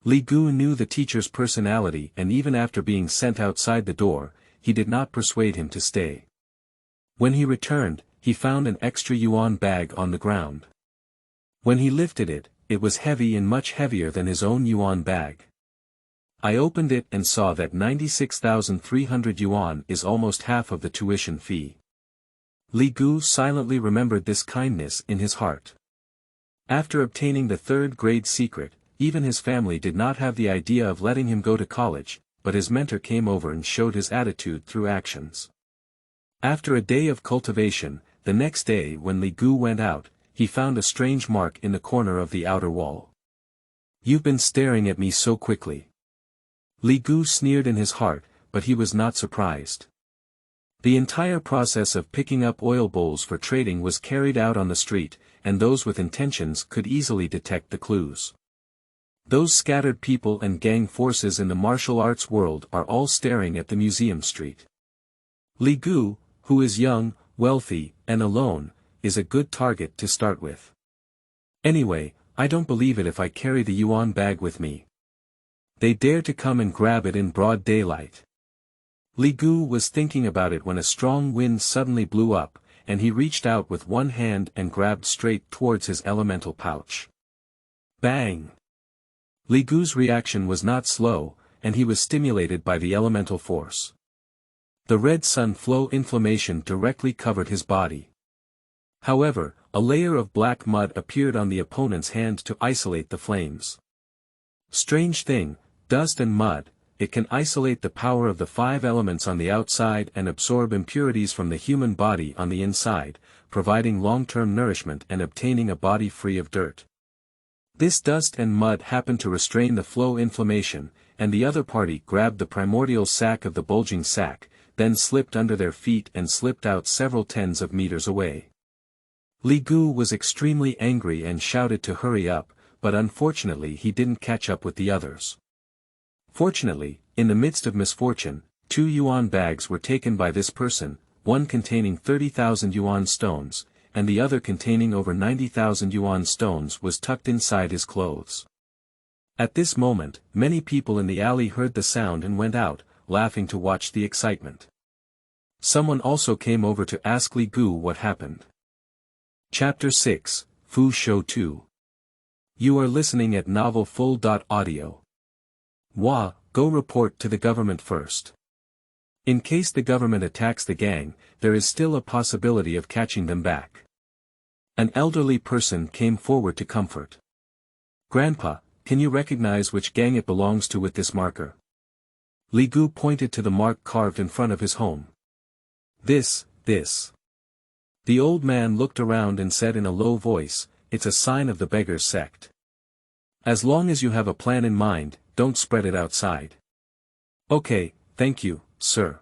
Li Gu knew the teacher's personality, and even after being sent outside the door, he did not persuade him to stay. When he returned, he found an extra yuan bag on the ground. When he lifted it, it was heavy and much heavier than his own yuan bag. "I opened it and saw that 96,300 yuan is almost half of the tuition fee." Li Gu silently remembered this kindness in his heart. After obtaining the third-grade secret, even his family did not have the idea of letting him go to college, but his mentor came over and showed his attitude through actions. After a day of cultivation, the next day when Li Gu went out, he found a strange mark in the corner of the outer wall. "You've been staring at me so quickly." Li Gu sneered in his heart, but he was not surprised. The entire process of picking up oil bowls for trading was carried out on the street, and those with intentions could easily detect the clues. Those scattered people and gang forces in the martial arts world are all staring at the museum street. Li Gu, who is young, wealthy, and alone, is a good target to start with. Anyway, I don't believe it if I carry the yuan bag with me. They dare to come and grab it in broad daylight. Li Gu was thinking about it when a strong wind suddenly blew up, and he reached out with one hand and grabbed straight towards his elemental pouch. Bang! Li Gu's reaction was not slow, and he was stimulated by the elemental force. The red sun flow inflammation directly covered his body. However, a layer of black mud appeared on the opponent's hand to isolate the flames. Strange thing, dust and mud, it can isolate the power of the 5 elements on the outside and absorb impurities from the human body on the inside, providing long-term nourishment and obtaining a body free of dirt. This dust and mud happened to restrain the flow inflammation, and the other party grabbed the primordial sac of the bulging sac, then slipped under their feet and slipped out several tens of meters away. Li Gu was extremely angry and shouted to hurry up, but unfortunately he didn't catch up with the others. Fortunately, in the midst of misfortune, 2 yuan bags were taken by this person, one containing 30,000 yuan stones, and the other containing over 90,000 yuan stones was tucked inside his clothes. At this moment, many people in the alley heard the sound and went out, laughing to watch the excitement. Someone also came over to ask Li Gu what happened. Chapter 6, Shou Tu. You are listening at novelfull.audio. Go report to the government first. In case the government attacks the gang, there is still a possibility of catching them back. An elderly person came forward to comfort. Grandpa, can you recognize which gang it belongs to with this marker? Li Gu pointed to the mark carved in front of his home. This. The old man looked around and said in a low voice, "It's a sign of the beggar's sect. As long as you have a plan in mind, don't spread it outside." "Okay, thank you, sir."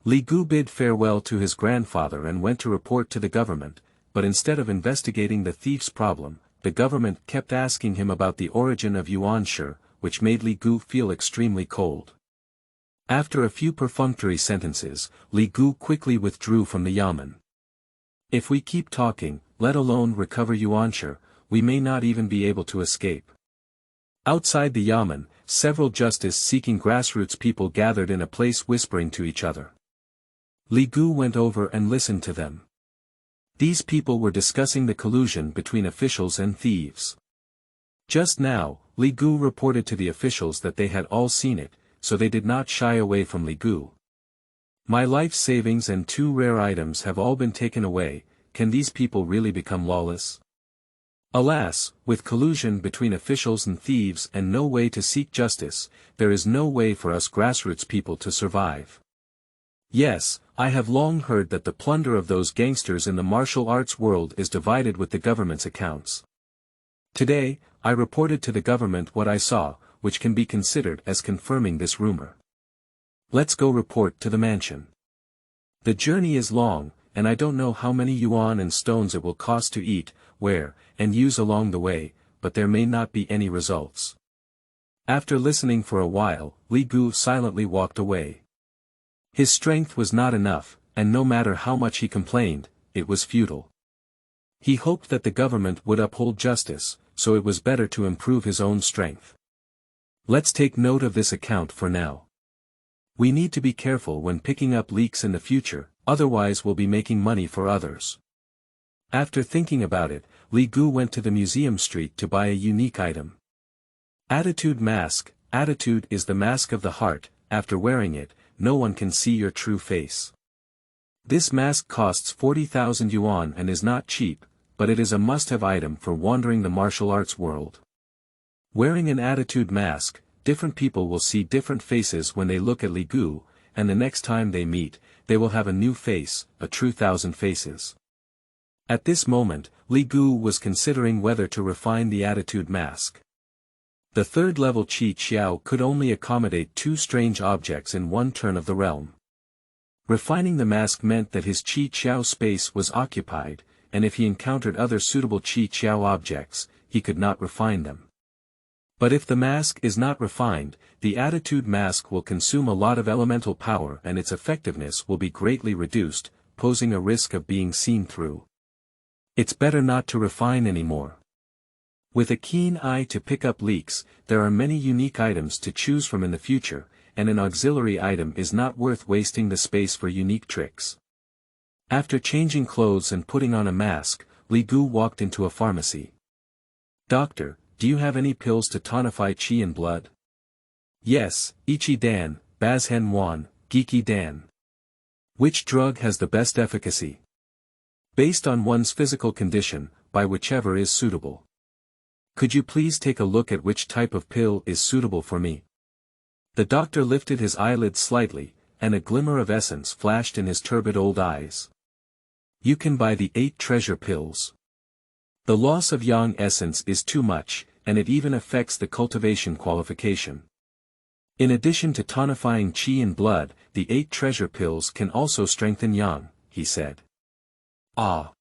Li Gu bid farewell to his grandfather and went to report to the government, but instead of investigating the thief's problem, the government kept asking him about the origin of yuan-shi, which made Li Gu feel extremely cold. After a few perfunctory sentences, Li Gu quickly withdrew from the yamen. "If we keep talking, let alone recover yuan-shi, we may not even be able to escape." Outside the yamen, several justice-seeking grassroots people gathered in a place whispering to each other. Li Gu went over and listened to them. These people were discussing the collusion between officials and thieves. Just now, Li Gu reported to the officials that they had all seen it, so they did not shy away from Li Gu. "My life savings and 2 rare items have all been taken away, can these people really become lawless?" Alas, with collusion between officials and thieves and no way to seek justice, there is no way for us grassroots people to survive. Yes, I have long heard that the plunder of those gangsters in the martial arts world is divided with the government's accounts. Today, I reported to the government what I saw, which can be considered as confirming this rumor. Let's go report to the mansion. The journey is long, and I don't know how many yuan and stones it will cost to eat, wear, and use along the way, but there may not be any results. After listening for a while, Li Gu silently walked away. His strength was not enough, and no matter how much he complained, it was futile. He hoped that the government would uphold justice, so it was better to improve his own strength. Let's take note of this account for now. We need to be careful when picking up leaks in the future, otherwise we'll be making money for others. After thinking about it, Li Gu went to the museum street to buy a unique item. Attitude Mask. Attitude is the mask of the heart. After wearing it, no one can see your true face. This mask costs 40,000 yuan and is not cheap, but it is a must-have item for wandering the martial arts world. Wearing an attitude mask, different people will see different faces when they look at Li Gu, and the next time they meet, they will have a new face, a true 1,000 faces. At this moment, Li Gu was considering whether to refine the attitude mask. The third-level Qi Qiao could only accommodate 2 strange objects in one turn of the realm. Refining the mask meant that his Qi Qiao space was occupied, and if he encountered other suitable Qi Qiao objects, he could not refine them. But if the mask is not refined, the attitude mask will consume a lot of elemental power and its effectiveness will be greatly reduced, posing a risk of being seen through. It's better not to refine anymore. With a keen eye to pick up leaks, there are many unique items to choose from in the future, and an auxiliary item is not worth wasting the space for unique tricks. After changing clothes and putting on a mask, Li Gu walked into a pharmacy. "Doctor, do you have any pills to tonify qi and blood?" "Yes, Ichi Dan, Bazhen Wan, Giki Dan." "Which drug has the best efficacy?" "Based on one's physical condition, by whichever is suitable." "Could you please take a look at which type of pill is suitable for me?" The doctor lifted his eyelids slightly, and a glimmer of essence flashed in his turbid old eyes. "You can buy the 8 treasure pills. The loss of yang essence is too much, and it even affects the cultivation qualification. In addition to tonifying qi and blood, the 8 treasure pills can also strengthen yang," he said. "Ah!"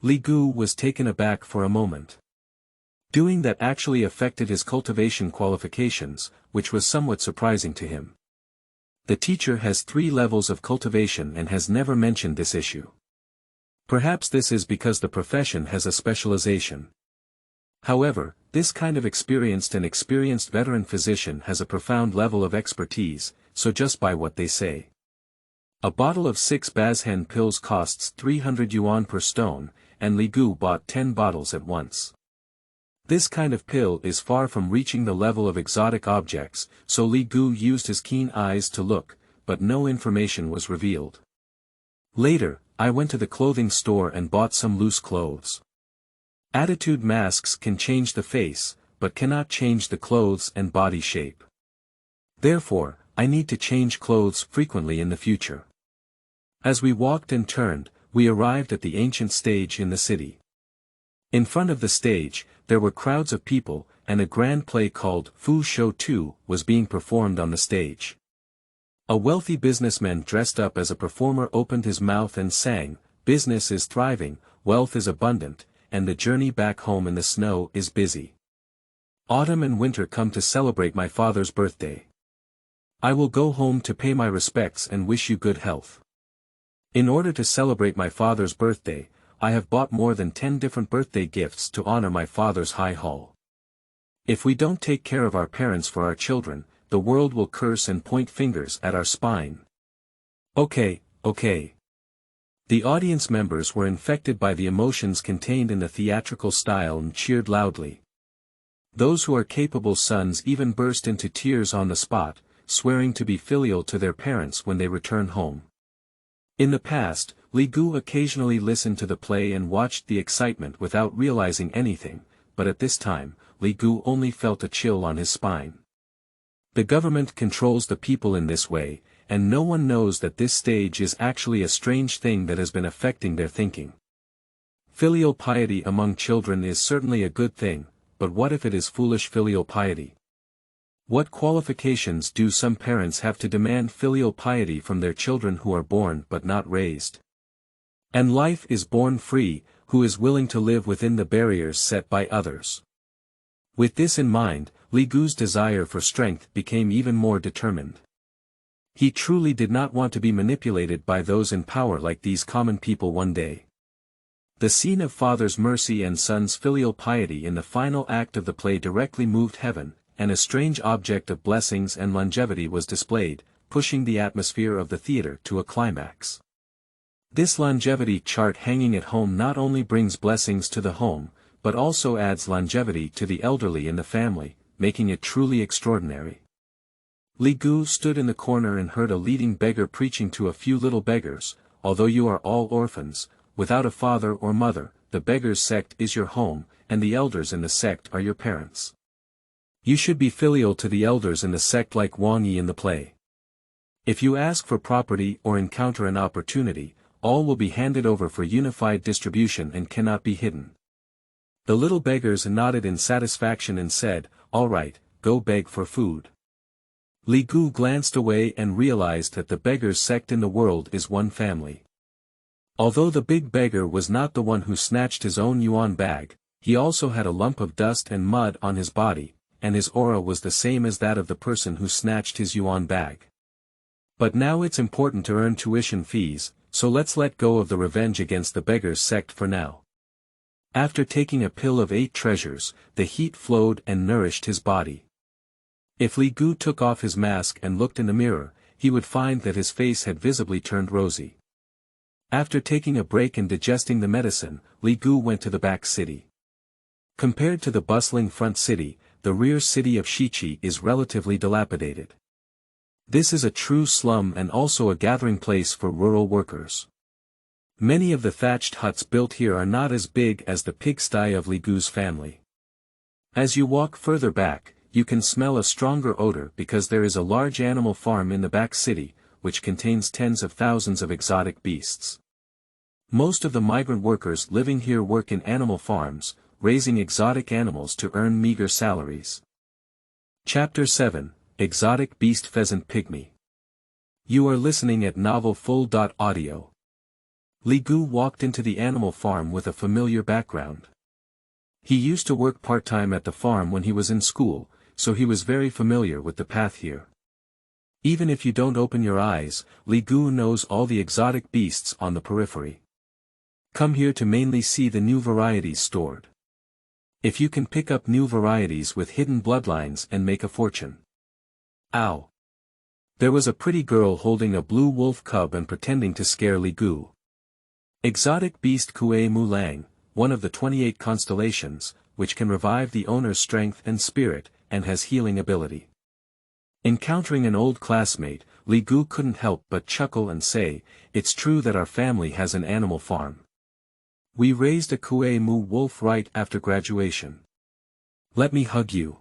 Li Gu was taken aback for a moment. Doing that actually affected his cultivation qualifications, which was somewhat surprising to him. The teacher has 3 levels of cultivation and has never mentioned this issue. Perhaps this is because the profession has a specialization. However, this kind of experienced veteran physician has a profound level of expertise, so just by what they say. A bottle of 6 Bazhen pills costs 300 yuan per stone, and Li Gu bought 10 bottles at once. This kind of pill is far from reaching the level of exotic objects, so Li Gu used his keen eyes to look, but no information was revealed. Later, I went to the clothing store and bought some loose clothes. Attitude masks can change the face, but cannot change the clothes and body shape. Therefore, I need to change clothes frequently in the future. As we walked and turned, we arrived at the ancient stage in the city. In front of the stage, there were crowds of people, and a grand play called Shou Tu was being performed on the stage. A wealthy businessman dressed up as a performer opened his mouth and sang, "Business is thriving, wealth is abundant, and the journey back home in the snow is busy. Autumn and winter come to celebrate my father's birthday. I will go home to pay my respects and wish you good health. In order to celebrate my father's birthday, I have bought more than 10 different birthday gifts to honor my father's high hall. If we don't take care of our parents for our children, the world will curse and point fingers at our spine." Okay. The audience members were infected by the emotions contained in the theatrical style and cheered loudly. Those who are capable sons even burst into tears on the spot, swearing to be filial to their parents when they return home. In the past, Li Gu occasionally listened to the play and watched the excitement without realizing anything, but at this time, Li Gu only felt a chill on his spine. The government controls the people in this way, and no one knows that this stage is actually a strange thing that has been affecting their thinking. Filial piety among children is certainly a good thing, but what if it is foolish filial piety? What qualifications do some parents have to demand filial piety from their children who are born but not raised? And life is born free, who is willing to live within the barriers set by others. With this in mind, Li Gu's desire for strength became even more determined. He truly did not want to be manipulated by those in power like these common people one day. The scene of father's mercy and son's filial piety in the final act of the play directly moved heaven, and a strange object of blessings and longevity was displayed, pushing the atmosphere of the theater to a climax. This longevity chart hanging at home not only brings blessings to the home, but also adds longevity to the elderly in the family, making it truly extraordinary. Li Gu stood in the corner and heard a leading beggar preaching to a few little beggars, "Although you are all orphans, without a father or mother, the beggar's sect is your home, and the elders in the sect are your parents. You should be filial to the elders in the sect like Wang Yi in the play. If you ask for property or encounter an opportunity, all will be handed over for unified distribution and cannot be hidden." The little beggars nodded in satisfaction and said, "All right, go beg for food." Li Gu glanced away and realized that the beggars' sect in the world is one family. Although the big beggar was not the one who snatched his own yuan bag, he also had a lump of dust and mud on his body, and his aura was the same as that of the person who snatched his yuan bag. But now it's important to earn tuition fees, so let's let go of the revenge against the beggars' sect for now. After taking a pill of 8 treasures, the heat flowed and nourished his body. If Li Gu took off his mask and looked in the mirror, he would find that his face had visibly turned rosy. After taking a break and digesting the medicine, Li Gu went to the back city. Compared to the bustling front city, the rear city of Shiqi is relatively dilapidated. This is a true slum and also a gathering place for rural workers. Many of the thatched huts built here are not as big as the pigsty of Li Gu's family. As you walk further back, you can smell a stronger odor because there is a large animal farm in the back city, which contains tens of thousands of exotic beasts. Most of the migrant workers living here work in animal farms, raising exotic animals to earn meager salaries. Chapter 7, Exotic Beast Pheasant Pygmy. You are listening at novelfull.audio. Li Gu walked into the animal farm with a familiar background. He used to work part-time at the farm when he was in school, so he was very familiar with the path here. Even if you don't open your eyes, Li Gu knows all the exotic beasts on the periphery. Come here to mainly see the new varieties stored. If you can pick up new varieties with hidden bloodlines and make a fortune. Ow! There was a pretty girl holding a blue wolf cub and pretending to scare Li Gu. Exotic beast Kue Mulang, one of the 28 constellations, which can revive the owner's strength and spirit, and has healing ability. Encountering an old classmate, Li Gu couldn't help but chuckle and say, "It's true that our family has an animal farm. We raised a Kue Mu wolf right after graduation. Let me hug you."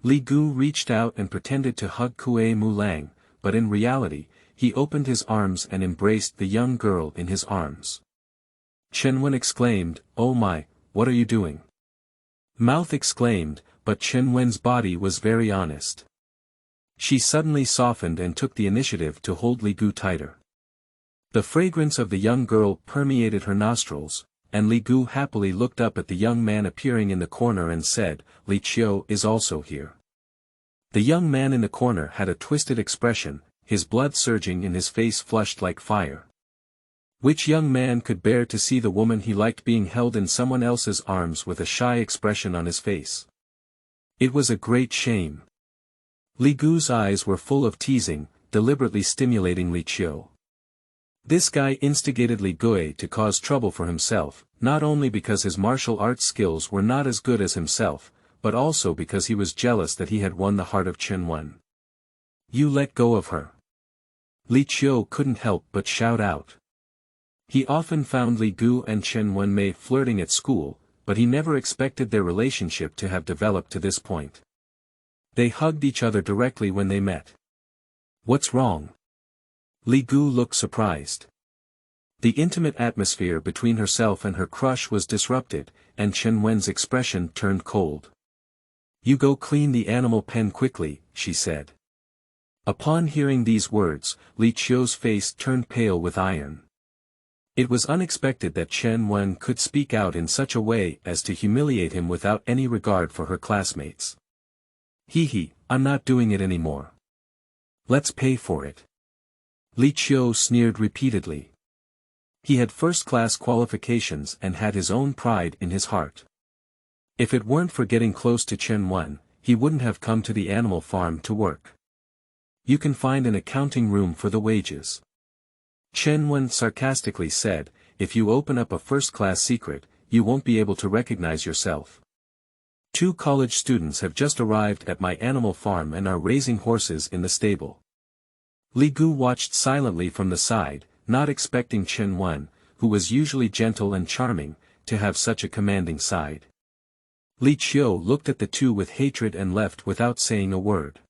Li Gu reached out and pretended to hug Kue Mulang, but in reality, he opened his arms and embraced the young girl in his arms. Chen Wen exclaimed, "Oh my, what are you doing?" Mouth exclaimed, but Chen Wen's body was very honest. She suddenly softened and took the initiative to hold Li Gu tighter. The fragrance of the young girl permeated her nostrils, and Li Gu happily looked up at the young man appearing in the corner and said, "Li Qiu is also here." The young man in the corner had a twisted expression, his blood surging in his face flushed like fire. Which young man could bear to see the woman he liked being held in someone else's arms with a shy expression on his face? It was a great shame. Li Gu's eyes were full of teasing, deliberately stimulating Li Qiu. This guy instigated Li Gui to cause trouble for himself, not only because his martial arts skills were not as good as himself, but also because he was jealous that he had won the heart of Chen Wen. "You let go of her." Li Qiu couldn't help but shout out. He often found Li Gu and Chen Wenmei flirting at school, but he never expected their relationship to have developed to this point. They hugged each other directly when they met. "What's wrong?" Li Gu looked surprised. The intimate atmosphere between herself and her crush was disrupted, and Chen Wen's expression turned cold. "You go clean the animal pen quickly," she said. Upon hearing these words, Li Qiu's face turned pale with iron. It was unexpected that Chen Wen could speak out in such a way as to humiliate him without any regard for her classmates. "Hee, I'm not doing it anymore. Let's pay for it." Li Qiu sneered repeatedly. He had first-class qualifications and had his own pride in his heart. If it weren't for getting close to Chen Wen, he wouldn't have come to the animal farm to work. "You can find an accounting room for the wages." Chen Wen sarcastically said, "If you open up a first-class secret, you won't be able to recognize yourself. 2 college students have just arrived at my animal farm and are raising horses in the stable." Li Gu watched silently from the side, not expecting Chen Wen, who was usually gentle and charming, to have such a commanding side. Li Qiu looked at the two with hatred and left without saying a word.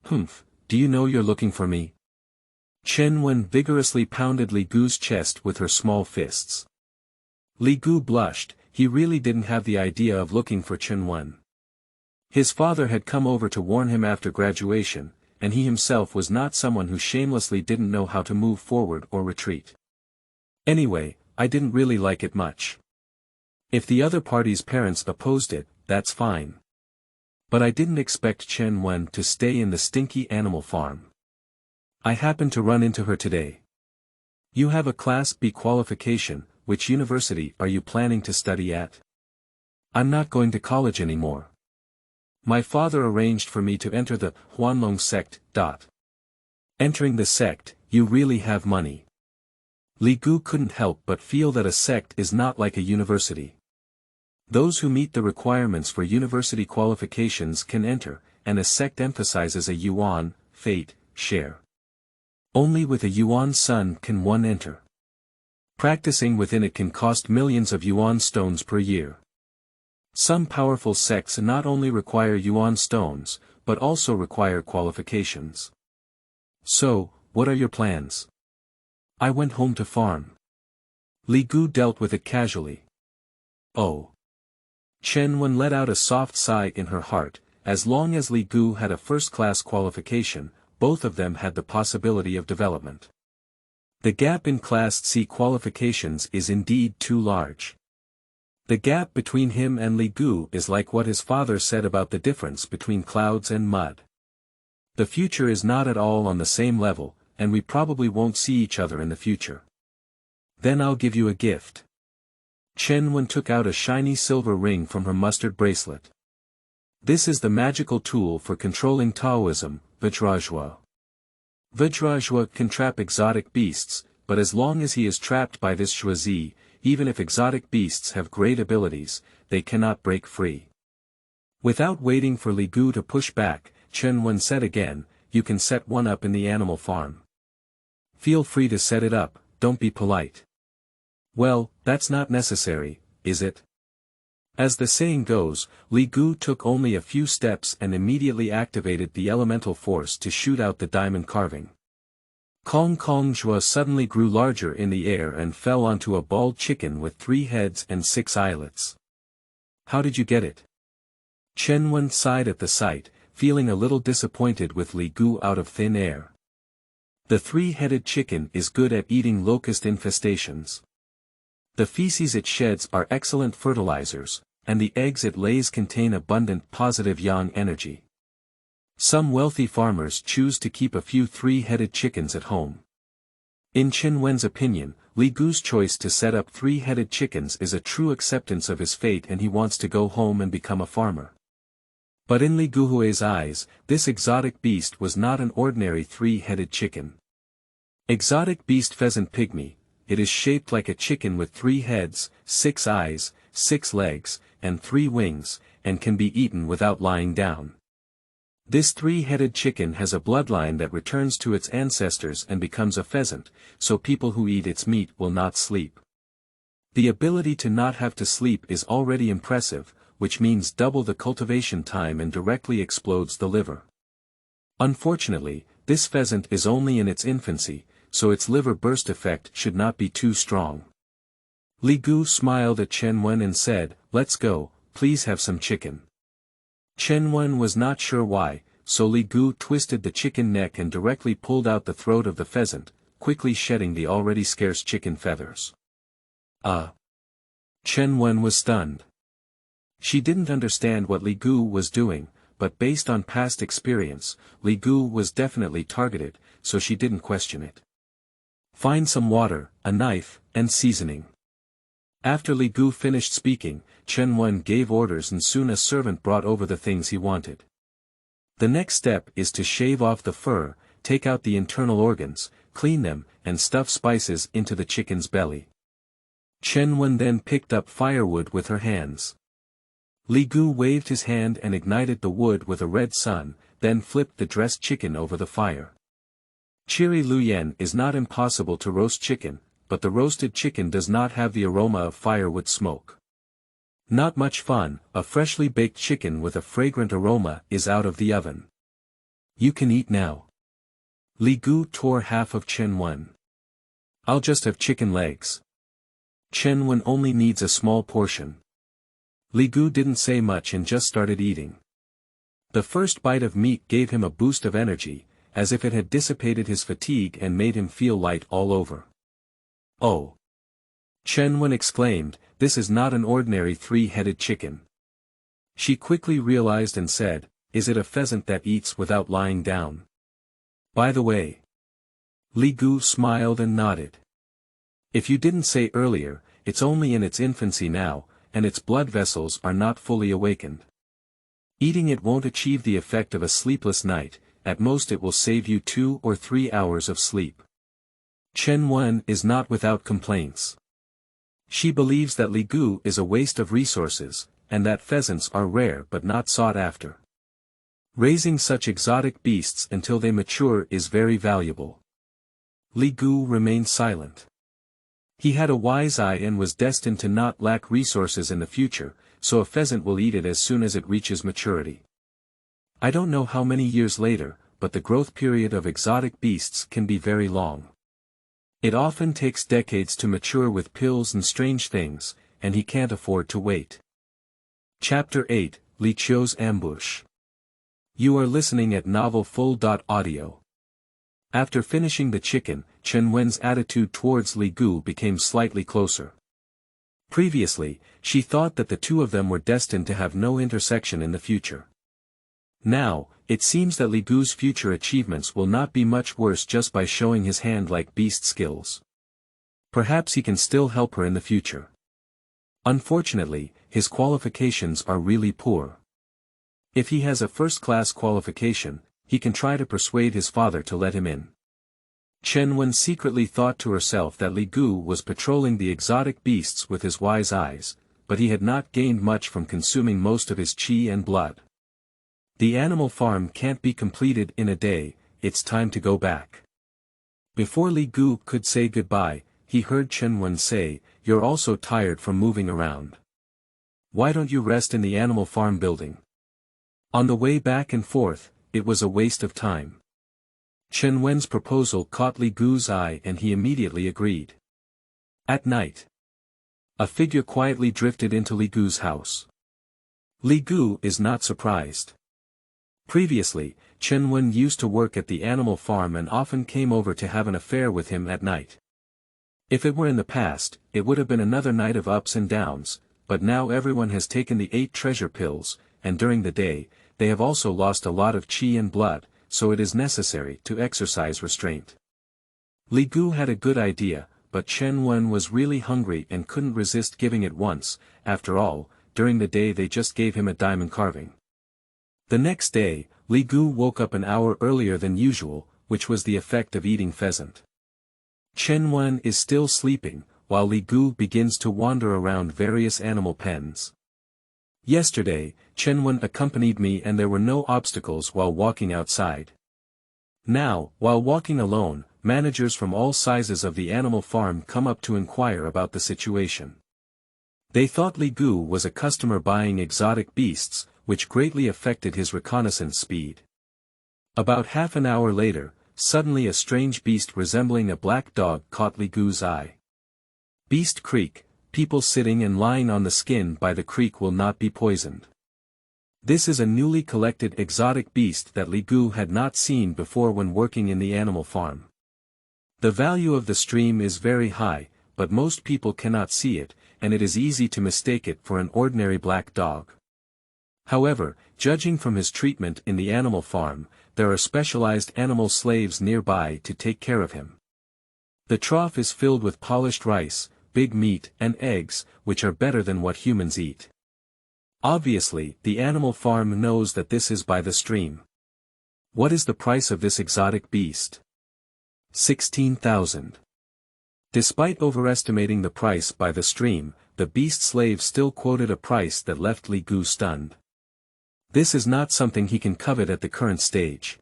"Humph, do you know you're looking for me?" Chen Wen vigorously pounded Li Gu's chest with her small fists. Li Gu blushed, he really didn't have the idea of looking for Chen Wen. His father had come over to warn him after graduation, and he himself was not someone who shamelessly didn't know how to move forward or retreat. "Anyway, I didn't really like it much. If the other party's parents opposed it, that's fine. But I didn't expect Chen Wen to stay in the stinky animal farm. I happened to run into her today." "You have a Class B qualification, which university are you planning to study at?" "I'm not going to college anymore. My father arranged for me to enter the Huanlong sect. Entering the sect, you really have money." Li Gu couldn't help but feel that a sect is not like a university. Those who meet the requirements for university qualifications can enter, and a sect emphasizes a yuan, fate, share. Only with a yuan sun can one enter. Practicing within it can cost millions of yuan stones per year. Some powerful sects not only require yuan stones, but also require qualifications. "So, what are your plans?" "I went home to farm." Li Gu dealt with it casually. "Oh." Chen Wen let out a soft sigh in her heart. As long as Li Gu had a first-class qualification, both of them had the possibility of development. The gap in Class C qualifications is indeed too large. The gap between him and Li Gu is like what his father said about the difference between clouds and mud. The future is not at all on the same level, and we probably won't see each other in the future. "Then I'll give you a gift." Chen Wen took out a shiny silver ring from her mustard bracelet. "This is the magical tool for controlling Taoism, Vajrajwa. Vajrajwa can trap exotic beasts, but as long as he is trapped by this Shuazi, even if exotic beasts have great abilities, they cannot break free." Without waiting for Li Gu to push back, Chen Wen said again, "You can set one up in the animal farm. Feel free to set it up, don't be polite." "Well, that's not necessary, is it?" As the saying goes, Li Gu took only a few steps and immediately activated the elemental force to shoot out the diamond carving. Kong Kong Zhou suddenly grew larger in the air and fell onto a bald chicken with 3 heads and 6 eyelets. How did you get it? Chen Wen sighed at the sight, feeling a little disappointed with Li Gu out of thin air. The 3-headed chicken is good at eating locust infestations. The feces it sheds are excellent fertilizers, and the eggs it lays contain abundant positive yang energy. Some wealthy farmers choose to keep a few 3-headed chickens at home. In Chen Wen's opinion, Li Gu's choice to set up 3-headed chickens is a true acceptance of his fate, and he wants to go home and become a farmer. But in Li Guhui's eyes, this exotic beast was not an ordinary 3-headed chicken. Exotic beast pheasant pygmy, it is shaped like a chicken with 3 heads, 6 eyes, 6 legs, and 3 wings, and can be eaten without lying down. This 3-headed chicken has a bloodline that returns to its ancestors and becomes a pheasant, so people who eat its meat will not sleep. The ability to not have to sleep is already impressive, which means double the cultivation time and directly explodes the liver. Unfortunately, this pheasant is only in its infancy, so its liver burst effect should not be too strong. Li Gu smiled at Chen Wen and said, "Let's go, please have some chicken." Chen Wen was not sure why, so Li Gu twisted the chicken neck and directly pulled out the throat of the pheasant, quickly shedding the already scarce chicken feathers. Chen Wen was stunned. She didn't understand what Li Gu was doing, but based on past experience, Li Gu was definitely targeted, so she didn't question it. "Find some water, a knife, and seasoning." After Li Gu finished speaking, Chen Wen gave orders and soon a servant brought over the things he wanted. The next step is to shave off the fur, take out the internal organs, clean them, and stuff spices into the chicken's belly. Chen Wen then picked up firewood with her hands. Li Gu waved his hand and ignited the wood with a red sun, then flipped the dressed chicken over the fire. Chiri Luyan is not impossible to roast chicken, but the roasted chicken does not have the aroma of firewood smoke. Not much fun, a freshly baked chicken with a fragrant aroma is out of the oven. "You can eat now." Li Gu tore half of Chen Wen. "I'll just have chicken legs." Chen Wen only needs a small portion. Li Gu didn't say much and just started eating. The first bite of meat gave him a boost of energy, as if it had dissipated his fatigue and made him feel light all over. "Oh!" Chen Wen exclaimed, "This is not an ordinary 3-headed chicken." She quickly realized and said, "Is it a pheasant that eats without lying down?" "By the way." Li Gu smiled and nodded. "If you didn't say earlier, it's only in its infancy now, and its blood vessels are not fully awakened. Eating it won't achieve the effect of a sleepless night, at most it will save you 2 or 3 hours of sleep." Chen Wen is not without complaints. She believes that Li Gu is a waste of resources, and that pheasants are rare but not sought after. Raising such exotic beasts until they mature is very valuable. Li Gu remained silent. He had a wise eye and was destined to not lack resources in the future, so a pheasant will eat it as soon as it reaches maturity. I don't know how many years later, but the growth period of exotic beasts can be very long. It often takes decades to mature with pills and strange things, and he can't afford to wait. Chapter 8, Li Qiu's Ambush. You are listening at novelfull.audio. After finishing the chicken, Chen Wen's attitude towards Li Gu became slightly closer. Previously, she thought that the two of them were destined to have no intersection in the future. Now, it seems that Li Gu's future achievements will not be much worse just by showing his hand-like beast skills. Perhaps he can still help her in the future. Unfortunately, his qualifications are really poor. If he has a first-class qualification, he can try to persuade his father to let him in. Chen Wen secretly thought to herself that Li Gu was patrolling the exotic beasts with his wise eyes, but he had not gained much from consuming most of his qi and blood. The animal farm can't be completed in a day, it's time to go back. Before Li Gu could say goodbye, he heard Chen Wen say, "You're also tired from moving around. Why don't you rest in the animal farm building?" On the way back and forth, it was a waste of time. Chen Wen's proposal caught Li Gu's eye and he immediately agreed. At night, a figure quietly drifted into Li Gu's house. Li Gu is not surprised. Previously, Chen Wen used to work at the animal farm and often came over to have an affair with him at night. If it were in the past, it would have been another night of ups and downs, but now everyone has taken the 8 treasure pills, and during the day, they have also lost a lot of qi and blood, so it is necessary to exercise restraint. Li Gu had a good idea, but Chen Wen was really hungry and couldn't resist giving it once. After all, during the day they just gave him a diamond carving. The next day, Li Gu woke up an hour earlier than usual, which was the effect of eating pheasant. Chen Wen is still sleeping, while Li Gu begins to wander around various animal pens. Yesterday, Chen Wen accompanied me and there were no obstacles while walking outside. Now, while walking alone, managers from all sizes of the animal farm come up to inquire about the situation. They thought Li Gu was a customer buying exotic beasts, which greatly affected his reconnaissance speed. About half an hour later, suddenly a strange beast resembling a black dog caught Li Gu's eye. Beast Creek, people sitting and lying on the skin by the creek will not be poisoned. This is a newly collected exotic beast that Li Gu had not seen before when working in the animal farm. The value of the stream is very high, but most people cannot see it, and it is easy to mistake it for an ordinary black dog. However, judging from his treatment in the animal farm, there are specialized animal slaves nearby to take care of him. The trough is filled with polished rice, big meat and eggs, which are better than what humans eat. Obviously, the animal farm knows that this is by the stream. What is the price of this exotic beast? 16,000. Despite overestimating the price by the stream, the beast slave still quoted a price that left Li Gu stunned. This is not something he can covet at the current stage.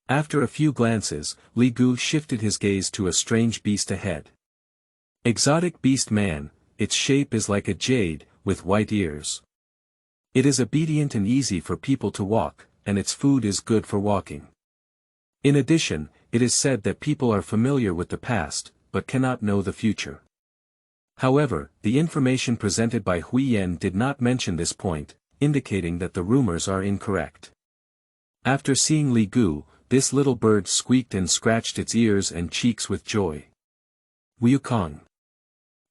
After a few glances, Li Gu shifted his gaze to a strange beast ahead. Exotic beast man, its shape is like a jade, with white ears. It is obedient and easy for people to walk, and its food is good for walking. In addition, it is said that people are familiar with the past, but cannot know the future. However, the information presented by Huiyan did not mention this point, indicating that the rumors are incorrect. After seeing Li Gu, this little bird squeaked and scratched its ears and cheeks with joy. Kang.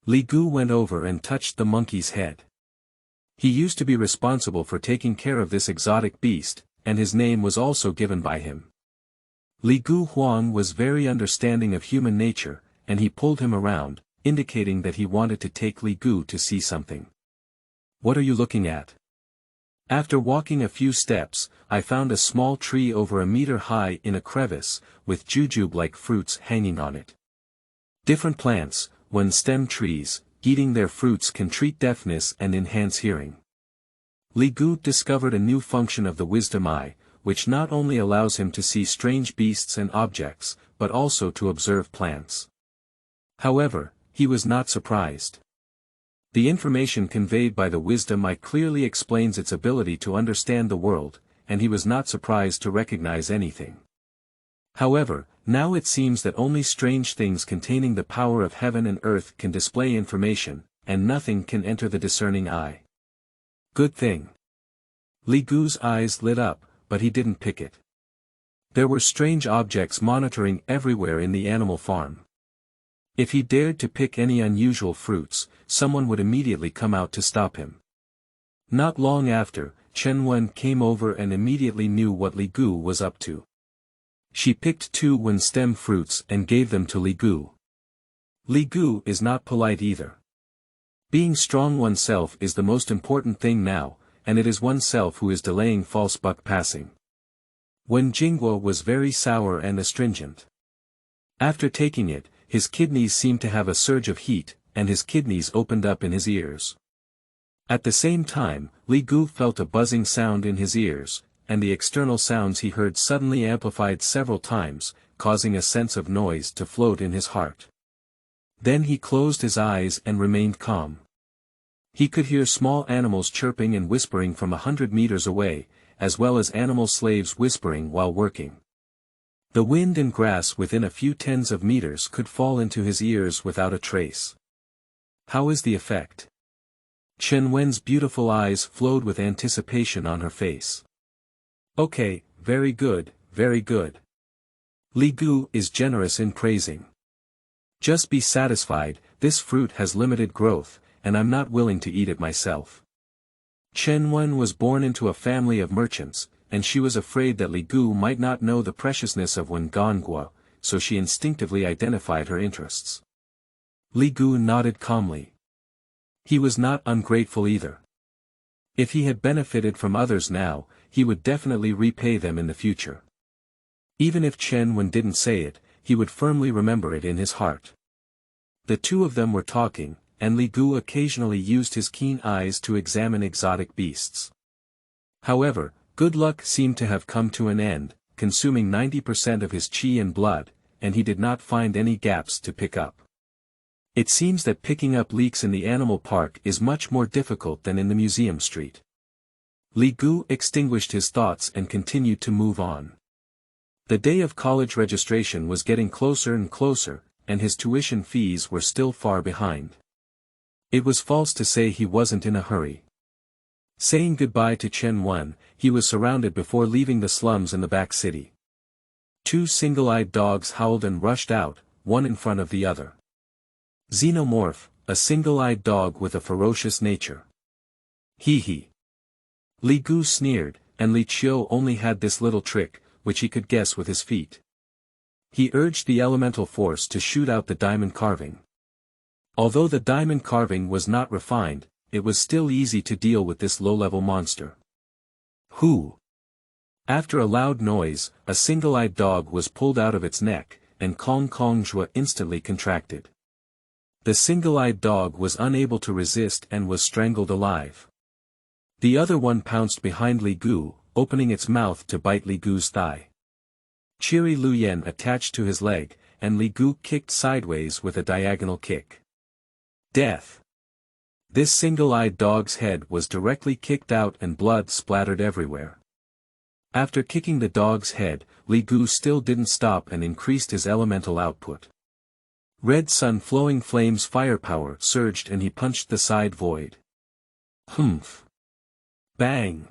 Li Gu went over and touched the monkey's head. He used to be responsible for taking care of this exotic beast, and his name was also given by him. Li Gu Huang was very understanding of human nature, and he pulled him around, indicating that he wanted to take Li Gu to see something. What are you looking at? After walking a few steps, I found a small tree over a meter high in a crevice, with jujube-like fruits hanging on it. Different plants, when stem trees, eating their fruits can treat deafness and enhance hearing. Li Gu discovered a new function of the wisdom eye, which not only allows him to see strange beasts and objects, but also to observe plants. However, he was not surprised. The information conveyed by the wisdom eye clearly explains its ability to understand the world, and he was not surprised to recognize anything. However, now it seems that only strange things containing the power of heaven and earth can display information, and nothing can enter the discerning eye. Good thing. Li Gu's eyes lit up, but he didn't pick it. There were strange objects monitoring everywhere in the animal farm. If he dared to pick any unusual fruits, someone would immediately come out to stop him. Not long after, Chen Wen came over and immediately knew what Li Gu was up to. She picked 2 stem fruits and gave them to Li Gu. Li Gu is not polite either. Being strong oneself is the most important thing now, and it is oneself who is delaying false buck passing. Wen Jingguo was very sour and astringent. After taking it, his kidneys seemed to have a surge of heat, and his kidneys opened up in his ears. At the same time, Li Gu felt a buzzing sound in his ears, and the external sounds he heard suddenly amplified several times, causing a sense of noise to float in his heart. Then he closed his eyes and remained calm. He could hear small animals chirping and whispering from 100 meters away, as well as animal slaves whispering while working. The wind and grass within a few tens of meters could fall into his ears without a trace. How is the effect? Chen Wen's beautiful eyes flowed with anticipation on her face. Okay, very good, very good. Li Gu is generous in praising. Just be satisfied, this fruit has limited growth, and I'm not willing to eat it myself. Chen Wen was born into a family of merchants, and she was afraid that Li Gu might not know the preciousness of Wengangua, so she instinctively identified her interests. Li Gu nodded calmly. He was not ungrateful either. If he had benefited from others now, he would definitely repay them in the future. Even if Chen Wen didn't say it, he would firmly remember it in his heart. The two of them were talking, and Li Gu occasionally used his keen eyes to examine exotic beasts. However, good luck seemed to have come to an end, consuming 90% of his qi and blood, and he did not find any gaps to pick up. It seems that picking up leaks in the animal park is much more difficult than in the museum street. Li Gu extinguished his thoughts and continued to move on. The day of college registration was getting closer and closer, and his tuition fees were still far behind. It was false to say he wasn't in a hurry. Saying goodbye to Chen Wen, he was surrounded before leaving the slums in the back city. Two single-eyed dogs howled and rushed out, one in front of the other. Xenomorph, a single-eyed dog with a ferocious nature. Hee hee. Li Gu sneered, and Li Qiu only had this little trick, which he could guess with his feet. He urged the elemental force to shoot out the diamond carving. Although the diamond carving was not refined, it was still easy to deal with this low-level monster. Who? After a loud noise, a single-eyed dog was pulled out of its neck, and Kong Kong Zhua instantly contracted. The single-eyed dog was unable to resist and was strangled alive. The other one pounced behind Li Gu, opening its mouth to bite Li Gu's thigh. Qiri Luyen attached to his leg, and Li Gu kicked sideways with a diagonal kick. Death! This single-eyed dog's head was directly kicked out and blood splattered everywhere. After kicking the dog's head, Li Gu still didn't stop and increased his elemental output. Red Sun Flowing Flames firepower surged and he punched the side void. Humph! Bang!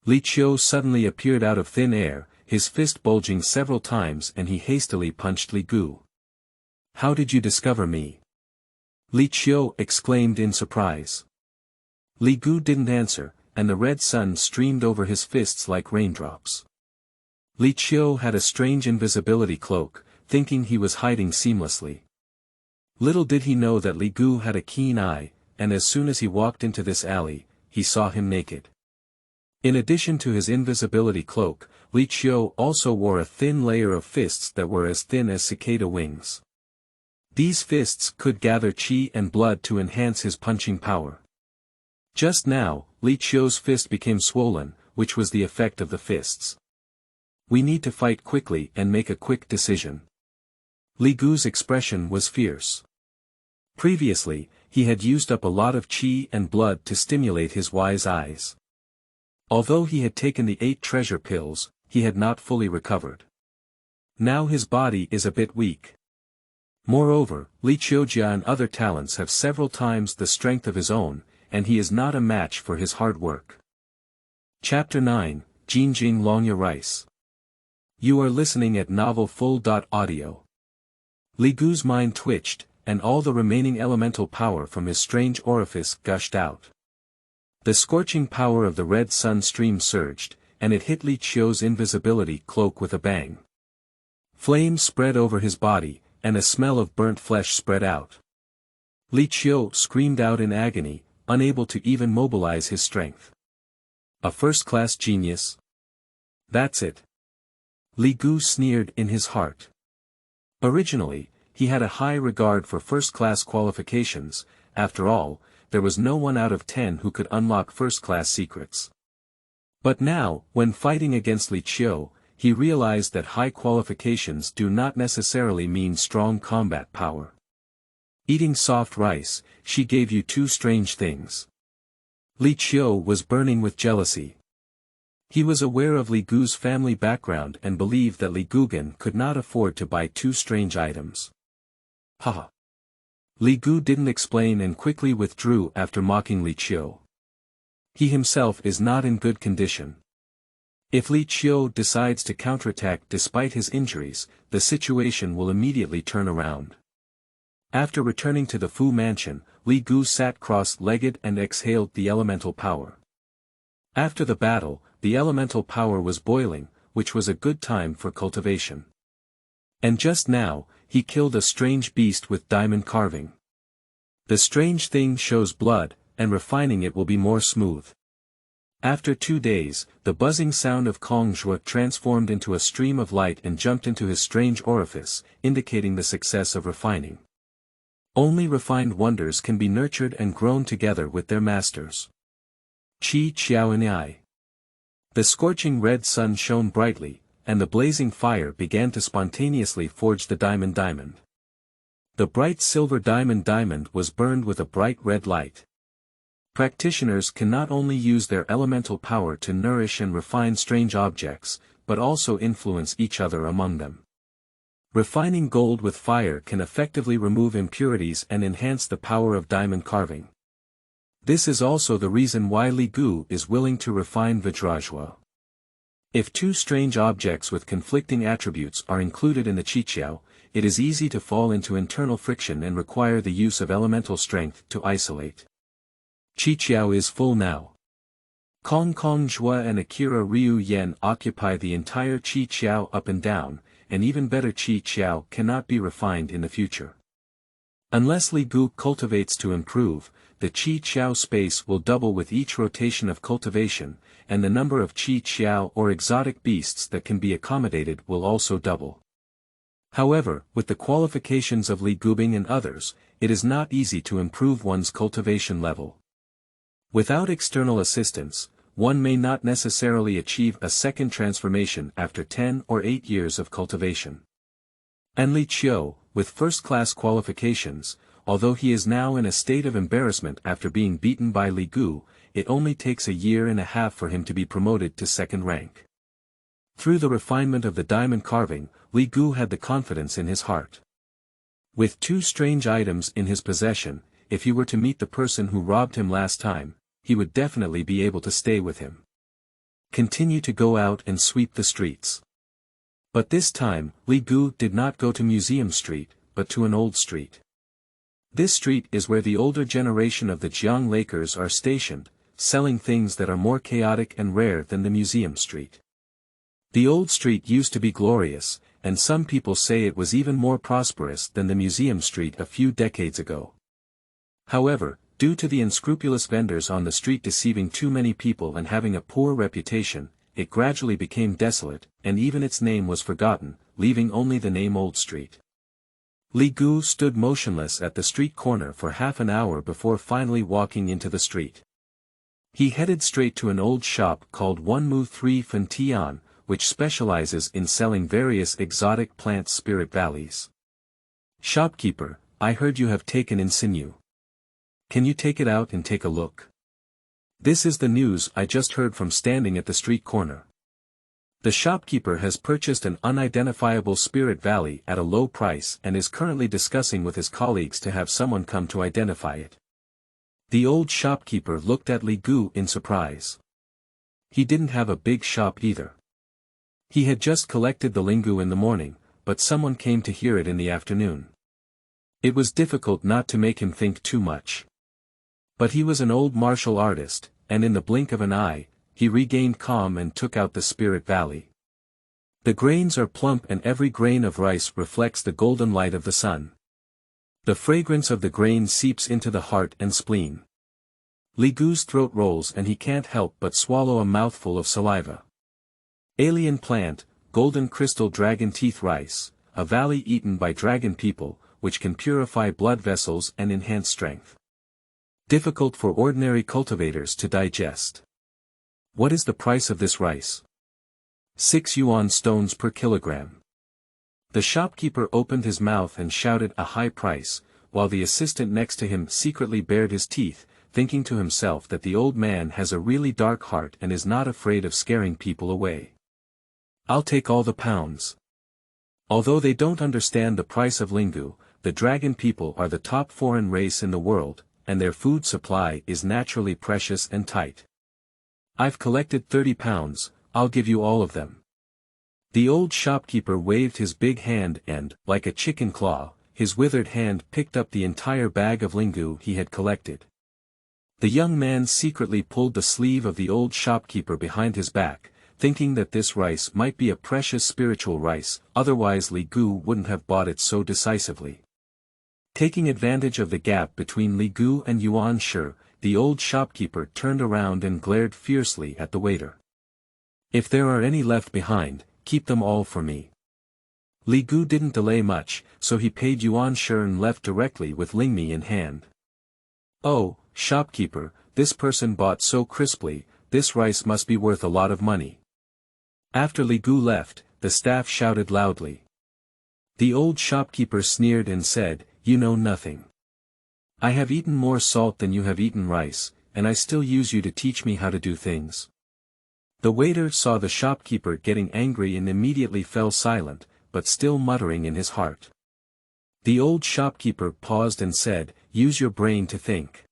Li Qiu suddenly appeared out of thin air, his fist bulging several times, and he hastily punched Li Gu. How did you discover me? Li Qiu exclaimed in surprise. Li Gu didn't answer, and the red sun streamed over his fists like raindrops. Li Qiu had a strange invisibility cloak, thinking he was hiding seamlessly. Little did he know that Li Gu had a keen eye, and as soon as he walked into this alley, he saw him naked. In addition to his invisibility cloak, Li Qiu also wore a thin layer of fists that were as thin as cicada wings. These fists could gather qi and blood to enhance his punching power. Just now, Li Qiu's fist became swollen, which was the effect of the fists. We need to fight quickly and make a quick decision. Li Gu's expression was fierce. Previously, he had used up a lot of qi and blood to stimulate his wise eyes. Although he had taken the 8 treasure pills, he had not fully recovered. Now his body is a bit weak. Moreover, Li Qiujian's other talents have several times the strength of his own, and he is not a match for his hard work. Chapter 9, Jinjing Longya Rice. You are listening at novelfull.audio. Li Gu's mind twitched, and all the remaining elemental power from his strange orifice gushed out. The scorching power of the red sun stream surged, and it hit Li Qiu's invisibility cloak with a bang. Flames spread over his body, and a smell of burnt flesh spread out. Li Qiu screamed out in agony, unable to even mobilize his strength. A first-class genius? That's it. Li Gu sneered in his heart. Originally, he had a high regard for first-class qualifications. After all, there was no one out of 10 who could unlock first-class secrets. But now, when fighting against Li Qiu, he realized that high qualifications do not necessarily mean strong combat power. Eating soft rice, she gave you 2 strange things. Li Qiu was burning with jealousy. He was aware of Li Gu's family background and believed that Li Gugan could not afford to buy two strange items. Haha. Li Gu didn't explain and quickly withdrew after mocking Li Qiu. He himself is not in good condition. If Li Qiu decides to counterattack despite his injuries, the situation will immediately turn around. After returning to the Fu mansion, Li Gu sat cross-legged and exhaled the elemental power. After the battle, the elemental power was boiling, which was a good time for cultivation. And just now, he killed a strange beast with diamond carving. The strange thing shows blood, and refining it will be more smooth. After 2 days, the buzzing sound of Kang transformed into a stream of light and jumped into his strange orifice, indicating the success of refining. Only refined wonders can be nurtured and grown together with their masters. Qi Qiao in Ai. The scorching red sun shone brightly, and the blazing fire began to spontaneously forge the diamond. The bright silver diamond was burned with a bright red light. Practitioners can not only use their elemental power to nourish and refine strange objects, but also influence each other among them. Refining gold with fire can effectively remove impurities and enhance the power of diamond carving. This is also the reason why Li Gu is willing to refine Vajrajwa. If two strange objects with conflicting attributes are included in the Qiqiao, it is easy to fall into internal friction and require the use of elemental strength to isolate. Qiqiao is full now. Kong Zhua and Akira Ryu Yen occupy the entire Qiqiao up and down, and even better Qiqiao cannot be refined in the future. Unless Li Gu cultivates to improve, the Qiqiao space will double with each rotation of cultivation, and the number of Qiqiao or exotic beasts that can be accommodated will also double. However, with the qualifications of Li Gubing and others, it is not easy to improve one's cultivation level. Without external assistance, one may not necessarily achieve a second transformation after 10 or 8 years of cultivation. And Li Qiu, with first-class qualifications, although he is now in a state of embarrassment after being beaten by Li Gu, it only takes a year and a half for him to be promoted to second rank. Through the refinement of the diamond carving, Li Gu had the confidence in his heart. With two strange items in his possession, if he were to meet the person who robbed him last time, he would definitely be able to stay with him. Continue to go out and sweep the streets. But this time, Li Gu did not go to Museum Street, but to an old street. This street is where the older generation of the Jiang Lakers are stationed, selling things that are more chaotic and rare than the Museum Street. The old street used to be glorious, and some people say it was even more prosperous than the Museum Street a few decades ago. However, due to the unscrupulous vendors on the street deceiving too many people and having a poor reputation, it gradually became desolate, and even its name was forgotten, leaving only the name Old Street. Li Gu stood motionless at the street corner for half an hour before finally walking into the street. He headed straight to an old shop called 1mu3 Fen Tian, which specializes in selling various exotic plant spirit valleys. Shopkeeper, I heard you have taken in sinew. Can you take it out and take a look? This is the news I just heard from standing at the street corner. The shopkeeper has purchased an unidentifiable spirit valley at a low price and is currently discussing with his colleagues to have someone come to identify it. The old shopkeeper looked at Li Gu in surprise. He didn't have a big shop either. He had just collected the lingu in the morning, but someone came to hear it in the afternoon. It was difficult not to make him think too much. But he was an old martial artist, and in the blink of an eye, he regained calm and took out the spirit valley. The grains are plump and every grain of rice reflects the golden light of the sun. The fragrance of the grain seeps into the heart and spleen. Li Gu's throat rolls and he can't help but swallow a mouthful of saliva. Alien plant, golden crystal dragon teeth rice, a valley eaten by dragon people, which can purify blood vessels and enhance strength. Difficult for ordinary cultivators to digest. What is the price of this rice? 6 yuan stones per kilogram. The shopkeeper opened his mouth and shouted a high price, while the assistant next to him secretly bared his teeth, thinking to himself that the old man has a really dark heart and is not afraid of scaring people away. I'll take all the pounds. Although they don't understand the price of lingu, the dragon people are the top foreign race in the world, and their food supply is naturally precious and tight. I've collected 30 pounds, I'll give you all of them. The old shopkeeper waved his big hand and, like a chicken claw, his withered hand picked up the entire bag of lingu he had collected. The young man secretly pulled the sleeve of the old shopkeeper behind his back, thinking that this rice might be a precious spiritual rice, otherwise Li Gu wouldn't have bought it so decisively. Taking advantage of the gap between Li Gu and Yuan Shi, the old shopkeeper turned around and glared fiercely at the waiter. If there are any left behind, keep them all for me. Li Gu didn't delay much, so he paid Yuan Shi and left directly with Lingmi in hand. Oh, shopkeeper, this person bought so crisply, this rice must be worth a lot of money. After Li Gu left, the staff shouted loudly. The old shopkeeper sneered and said, "You know nothing. I have eaten more salt than you have eaten rice, and I still use you to teach me how to do things." The waiter saw the shopkeeper getting angry and immediately fell silent, but still muttering in his heart. The old shopkeeper paused and said, "Use your brain to think.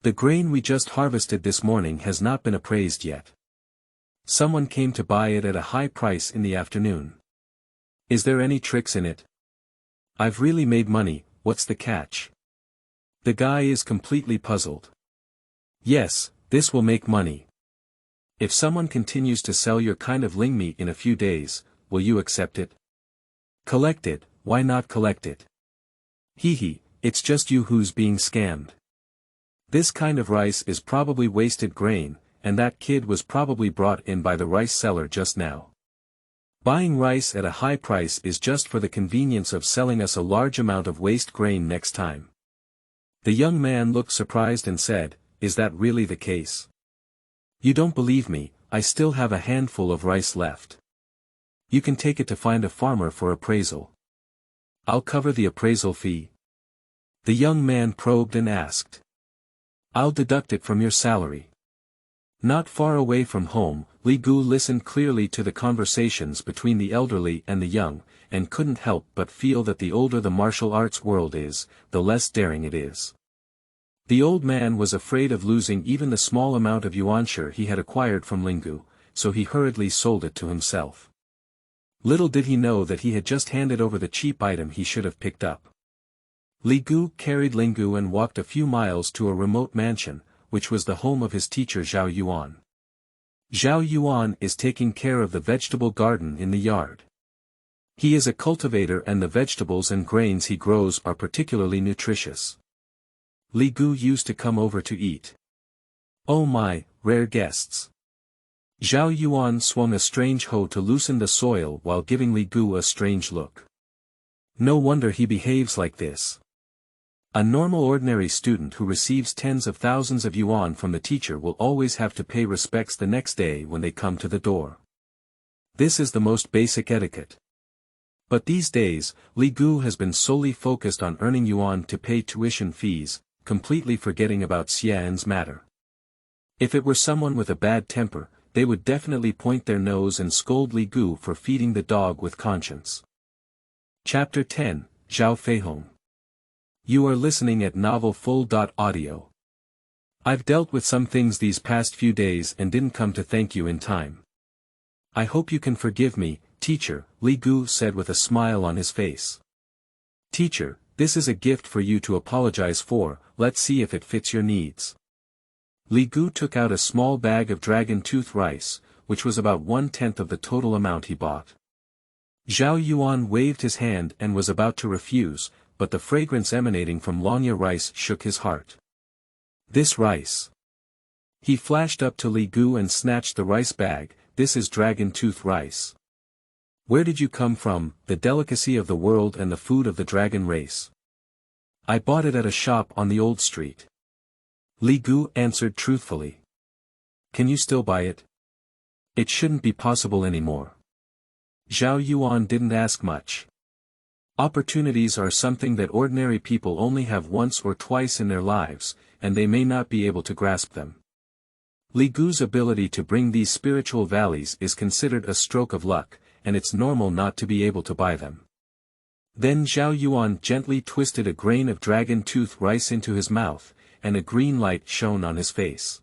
The grain we just harvested this morning has not been appraised yet. Someone came to buy it at a high price in the afternoon. Is there any tricks in it? I've really made money, what's the catch?" The guy is completely puzzled. Yes, this will make money. If someone continues to sell your kind of ling meat in a few days, will you accept it? Collect it, why not collect it? Hee, it's just you who's being scammed. This kind of rice is probably wasted grain, and that kid was probably brought in by the rice seller just now. Buying rice at a high price is just for the convenience of selling us a large amount of waste grain next time. The young man looked surprised and said, "Is that really the case? You don't believe me, I still have a handful of rice left. You can take it to find a farmer for appraisal. I'll cover the appraisal fee." The young man probed and asked. "I'll deduct it from your salary." Not far away from home, Li Gu listened clearly to the conversations between the elderly and the young, and couldn't help but feel that the older the martial arts world is, the less daring it is. The old man was afraid of losing even the small amount of yuanshi he had acquired from Lingu, so he hurriedly sold it to himself. Little did he know that he had just handed over the cheap item he should have picked up. Li Gu carried Lingu and walked a few miles to a remote mansion, which was the home of his teacher Zhao Yuan. Zhao Yuan is taking care of the vegetable garden in the yard. He is a cultivator and the vegetables and grains he grows are particularly nutritious. Li Gu used to come over to eat. Oh my, rare guests. Zhao Yuan swung a strange hoe to loosen the soil while giving Li Gu a strange look. No wonder he behaves like this. A normal ordinary student who receives tens of thousands of yuan from the teacher will always have to pay respects the next day when they come to the door. This is the most basic etiquette. But these days, Li Gu has been solely focused on earning yuan to pay tuition fees, completely forgetting about Xian's matter. If it were someone with a bad temper, they would definitely point their nose and scold Li Gu for feeding the dog with conscience. Chapter 10, Zhao Feihong. You are listening at novelfull.audio. I've dealt with some things these past few days and didn't come to thank you in time. I hope you can forgive me, teacher, Li Gu said with a smile on his face. Teacher, this is a gift for you to apologize for, let's see if it fits your needs. Li Gu took out a small bag of dragon tooth rice, which was about 1/10 of the total amount he bought. Zhao Yuan waved his hand and was about to refuse, but the fragrance emanating from Longya rice shook his heart. This rice. He flashed up to Li Gu and snatched the rice bag. This is dragon tooth rice. Where did you come from, the delicacy of the world and the food of the dragon race? I bought it at a shop on the old street. Li Gu answered truthfully. Can you still buy it? It shouldn't be possible anymore. Zhao Yuan didn't ask much. Opportunities are something that ordinary people only have once or twice in their lives, and they may not be able to grasp them. Li Gu's ability to bring these spiritual valleys is considered a stroke of luck, and it's normal not to be able to buy them. Then Zhao Yuan gently twisted a grain of dragon tooth rice into his mouth, and a green light shone on his face.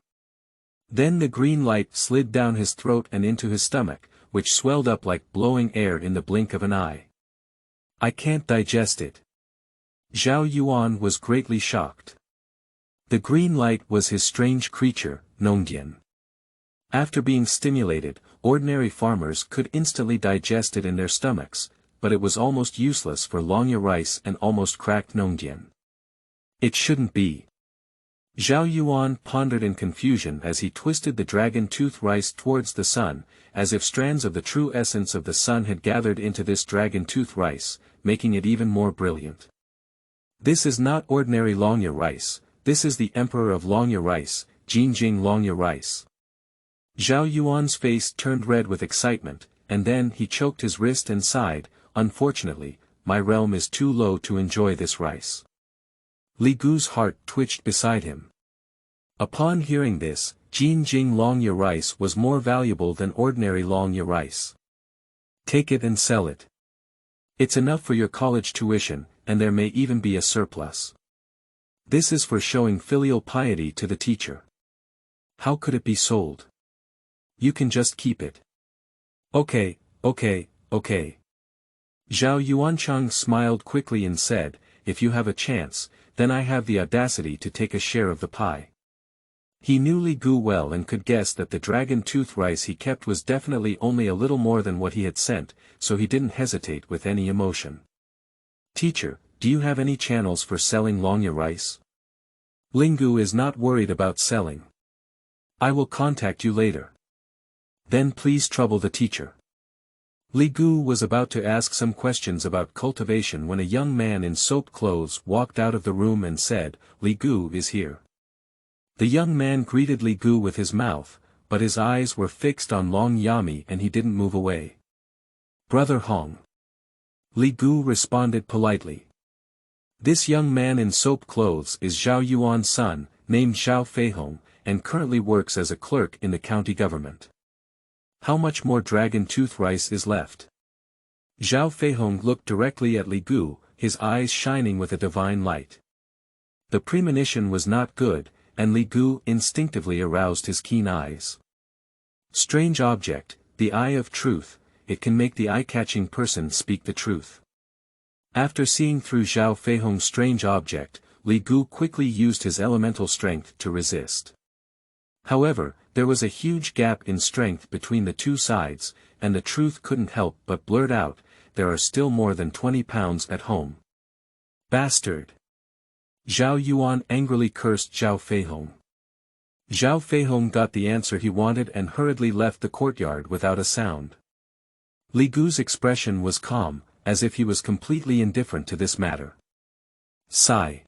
Then the green light slid down his throat and into his stomach, which swelled up like blowing air in the blink of an eye. I can't digest it. Zhao Yuan was greatly shocked. The green light was his strange creature, Longya. After being stimulated, ordinary farmers could instantly digest it in their stomachs, but it was almost useless for Longya rice and almost cracked Longya. It shouldn't be. Zhao Yuan pondered in confusion as he twisted the dragon tooth rice towards the sun, as if strands of the true essence of the sun had gathered into this dragon tooth rice, making it even more brilliant. This is not ordinary Longya rice, this is the emperor of Longya rice, Jinjing Longya rice. Zhao Yuan's face turned red with excitement, and then he choked his wrist and sighed, unfortunately, my realm is too low to enjoy this rice. Li Gu's heart twitched beside him. Upon hearing this, Jinjing Longya rice was more valuable than ordinary Longya rice. Take it and sell it. It's enough for your college tuition, and there may even be a surplus. This is for showing filial piety to the teacher. How could it be sold? You can just keep it. Okay. Zhao Yuanchang smiled quickly and said, if you have a chance, then I have the audacity to take a share of the pie. He knew Li Gu well and could guess that the dragon tooth rice he kept was definitely only a little more than what he had sent, so he didn't hesitate with any emotion. Teacher, do you have any channels for selling Longya rice? Li Gu is not worried about selling. I will contact you later. Then please trouble the teacher. Li Gu was about to ask some questions about cultivation when a young man in soap clothes walked out of the room and said, Li Gu is here. The young man greeted Li Gu with his mouth, but his eyes were fixed on Long Yami and he didn't move away. Brother Hong. Li Gu responded politely. This young man in soap clothes is Zhao Yuan's son, named Zhao Feihong, and currently works as a clerk in the county government. How much more dragon tooth rice is left? Zhao Feihong looked directly at Li Gu, his eyes shining with a divine light. The premonition was not good, and Li Gu instinctively aroused his keen eyes. Strange object, the eye of truth, it can make the eye-catching person speak the truth. After seeing through Zhao Feihong's strange object, Li Gu quickly used his elemental strength to resist. However, there was a huge gap in strength between the two sides, and the truth couldn't help but blurt out, there are still more than 20 pounds at home. Bastard! Zhao Yuan angrily cursed Zhao Feihong. Zhao Feihong got the answer he wanted and hurriedly left the courtyard without a sound. Li Gu's expression was calm, as if he was completely indifferent to this matter. Sigh.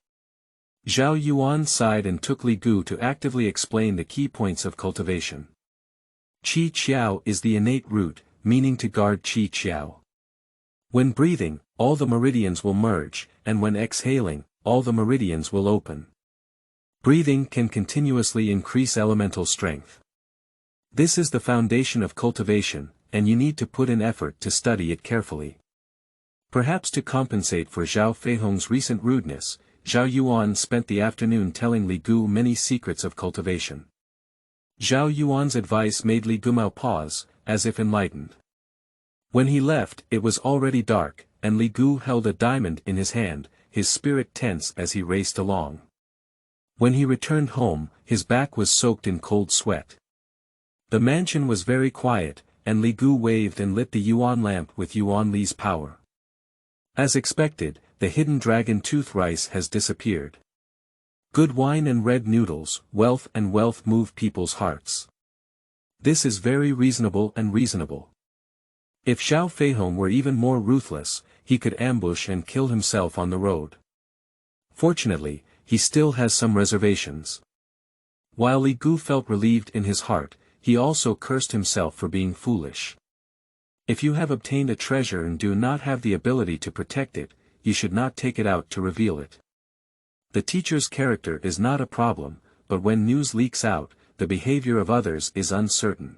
Zhao Yuan sighed and took Li Gu to actively explain the key points of cultivation. Qi Qiao is the innate root, meaning to guard Qi Qiao. When breathing, all the meridians will merge, and when exhaling, all the meridians will open. Breathing can continuously increase elemental strength. This is the foundation of cultivation, and you need to put in effort to study it carefully. Perhaps to compensate for Zhao Feihong's recent rudeness, Zhao Yuan spent the afternoon telling Li Gu many secrets of cultivation. Zhao Yuan's advice made Li Gumao pause, as if enlightened. When he left, it was already dark, and Li Gu held a diamond in his hand, his spirit tense as he raced along. When he returned home, his back was soaked in cold sweat. The mansion was very quiet, and Li Gu waved and lit the Yuan lamp with Yuan Li's power. As expected, the hidden dragon tooth rice has disappeared. Good wine and red noodles, wealth move people's hearts. This is very reasonable and reasonable. If Zhao Feihong were even more ruthless, he could ambush and kill himself on the road. Fortunately, he still has some reservations. While Li Gu felt relieved in his heart, he also cursed himself for being foolish. If you have obtained a treasure and do not have the ability to protect it, you should not take it out to reveal it. The teacher's character is not a problem, but when news leaks out, the behavior of others is uncertain.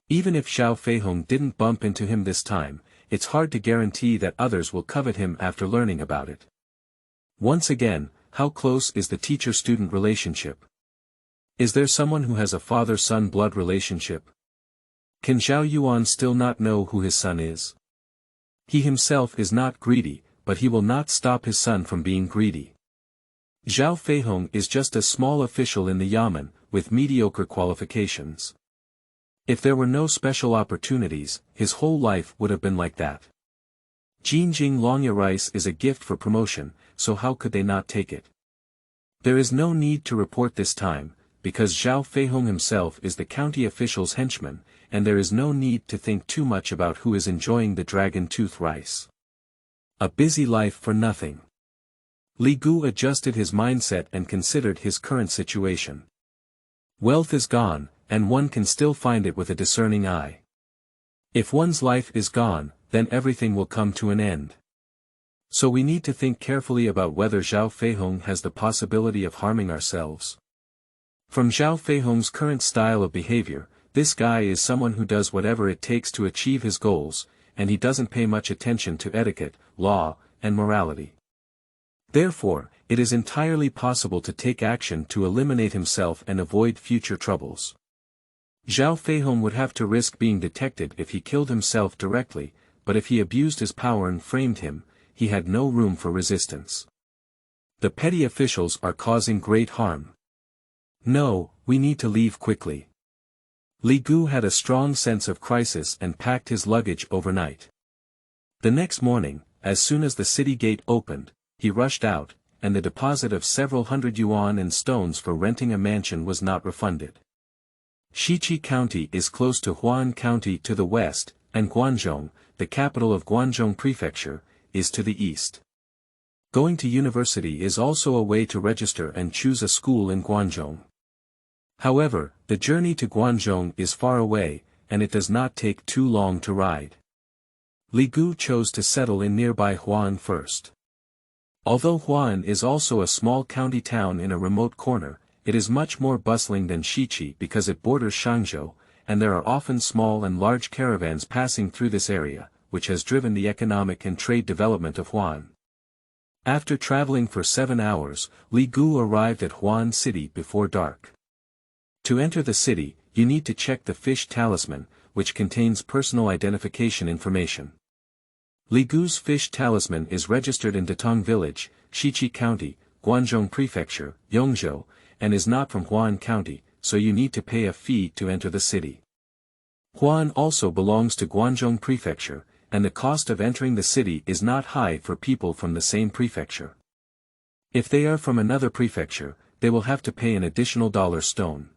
Even if Xiao Feihong didn't bump into him this time, it's hard to guarantee that others will covet him after learning about it. Once again, how close is the teacher-student relationship? Is there someone who has a father-son blood relationship? Can Zhao Yuan still not know who his son is? He himself is not greedy, but he will not stop his son from being greedy. Zhao Feihong is just a small official in the Yamen, with mediocre qualifications. If there were no special opportunities, his whole life would have been like that. Jinjing Longya rice is a gift for promotion, so how could they not take it? There is no need to report this time, because Zhao Feihong himself is the county official's henchman, and there is no need to think too much about who is enjoying the dragon tooth rice. A busy life for nothing. Li Gu adjusted his mindset and considered his current situation. Wealth is gone, and one can still find it with a discerning eye. If one's life is gone, then everything will come to an end. So we need to think carefully about whether Zhao Feihong has the possibility of harming ourselves. From Zhao Feihong's current style of behavior, this guy is someone who does whatever it takes to achieve his goals, and he doesn't pay much attention to etiquette, law, and morality. Therefore, it is entirely possible to take action to eliminate himself and avoid future troubles. Zhao Feihong would have to risk being detected if he killed himself directly, but if he abused his power and framed him, he had no room for resistance. The petty officials are causing great harm. No, we need to leave quickly. Li Gu had a strong sense of crisis and packed his luggage overnight. The next morning, as soon as the city gate opened, he rushed out, and the deposit of several hundred yuan in stones for renting a mansion was not refunded. Shiqi County is close to Huan County to the west, and Guanzhong, the capital of Guanzhong Prefecture, is to the east. Going to university is also a way to register and choose a school in Guanzhong. However, the journey to Guanzhong is far away, and it does not take too long to ride. Li Gu chose to settle in nearby Huan first. Although Huan is also a small county town in a remote corner, it is much more bustling than Shiqi because it borders Shangzhou, and there are often small and large caravans passing through this area, which has driven the economic and trade development of Huan. After traveling for 7 hours, Li Gu arrived at Huan City before dark. To enter the city, you need to check the fish talisman, which contains personal identification information. Li Gu's fish talisman is registered in Datong Village, Shiqi County, Guanzhong Prefecture, Yongzhou, and is not from Huan County, so you need to pay a fee to enter the city. Huan also belongs to Guanzhong Prefecture, and the cost of entering the city is not high for people from the same prefecture. If they are from another prefecture, they will have to pay an additional $1.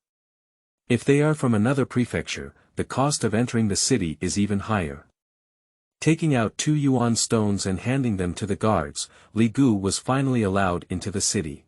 If they are from another prefecture, the cost of entering the city is even higher. Taking out 2 yuan stones and handing them to the guards, Li Gu was finally allowed into the city.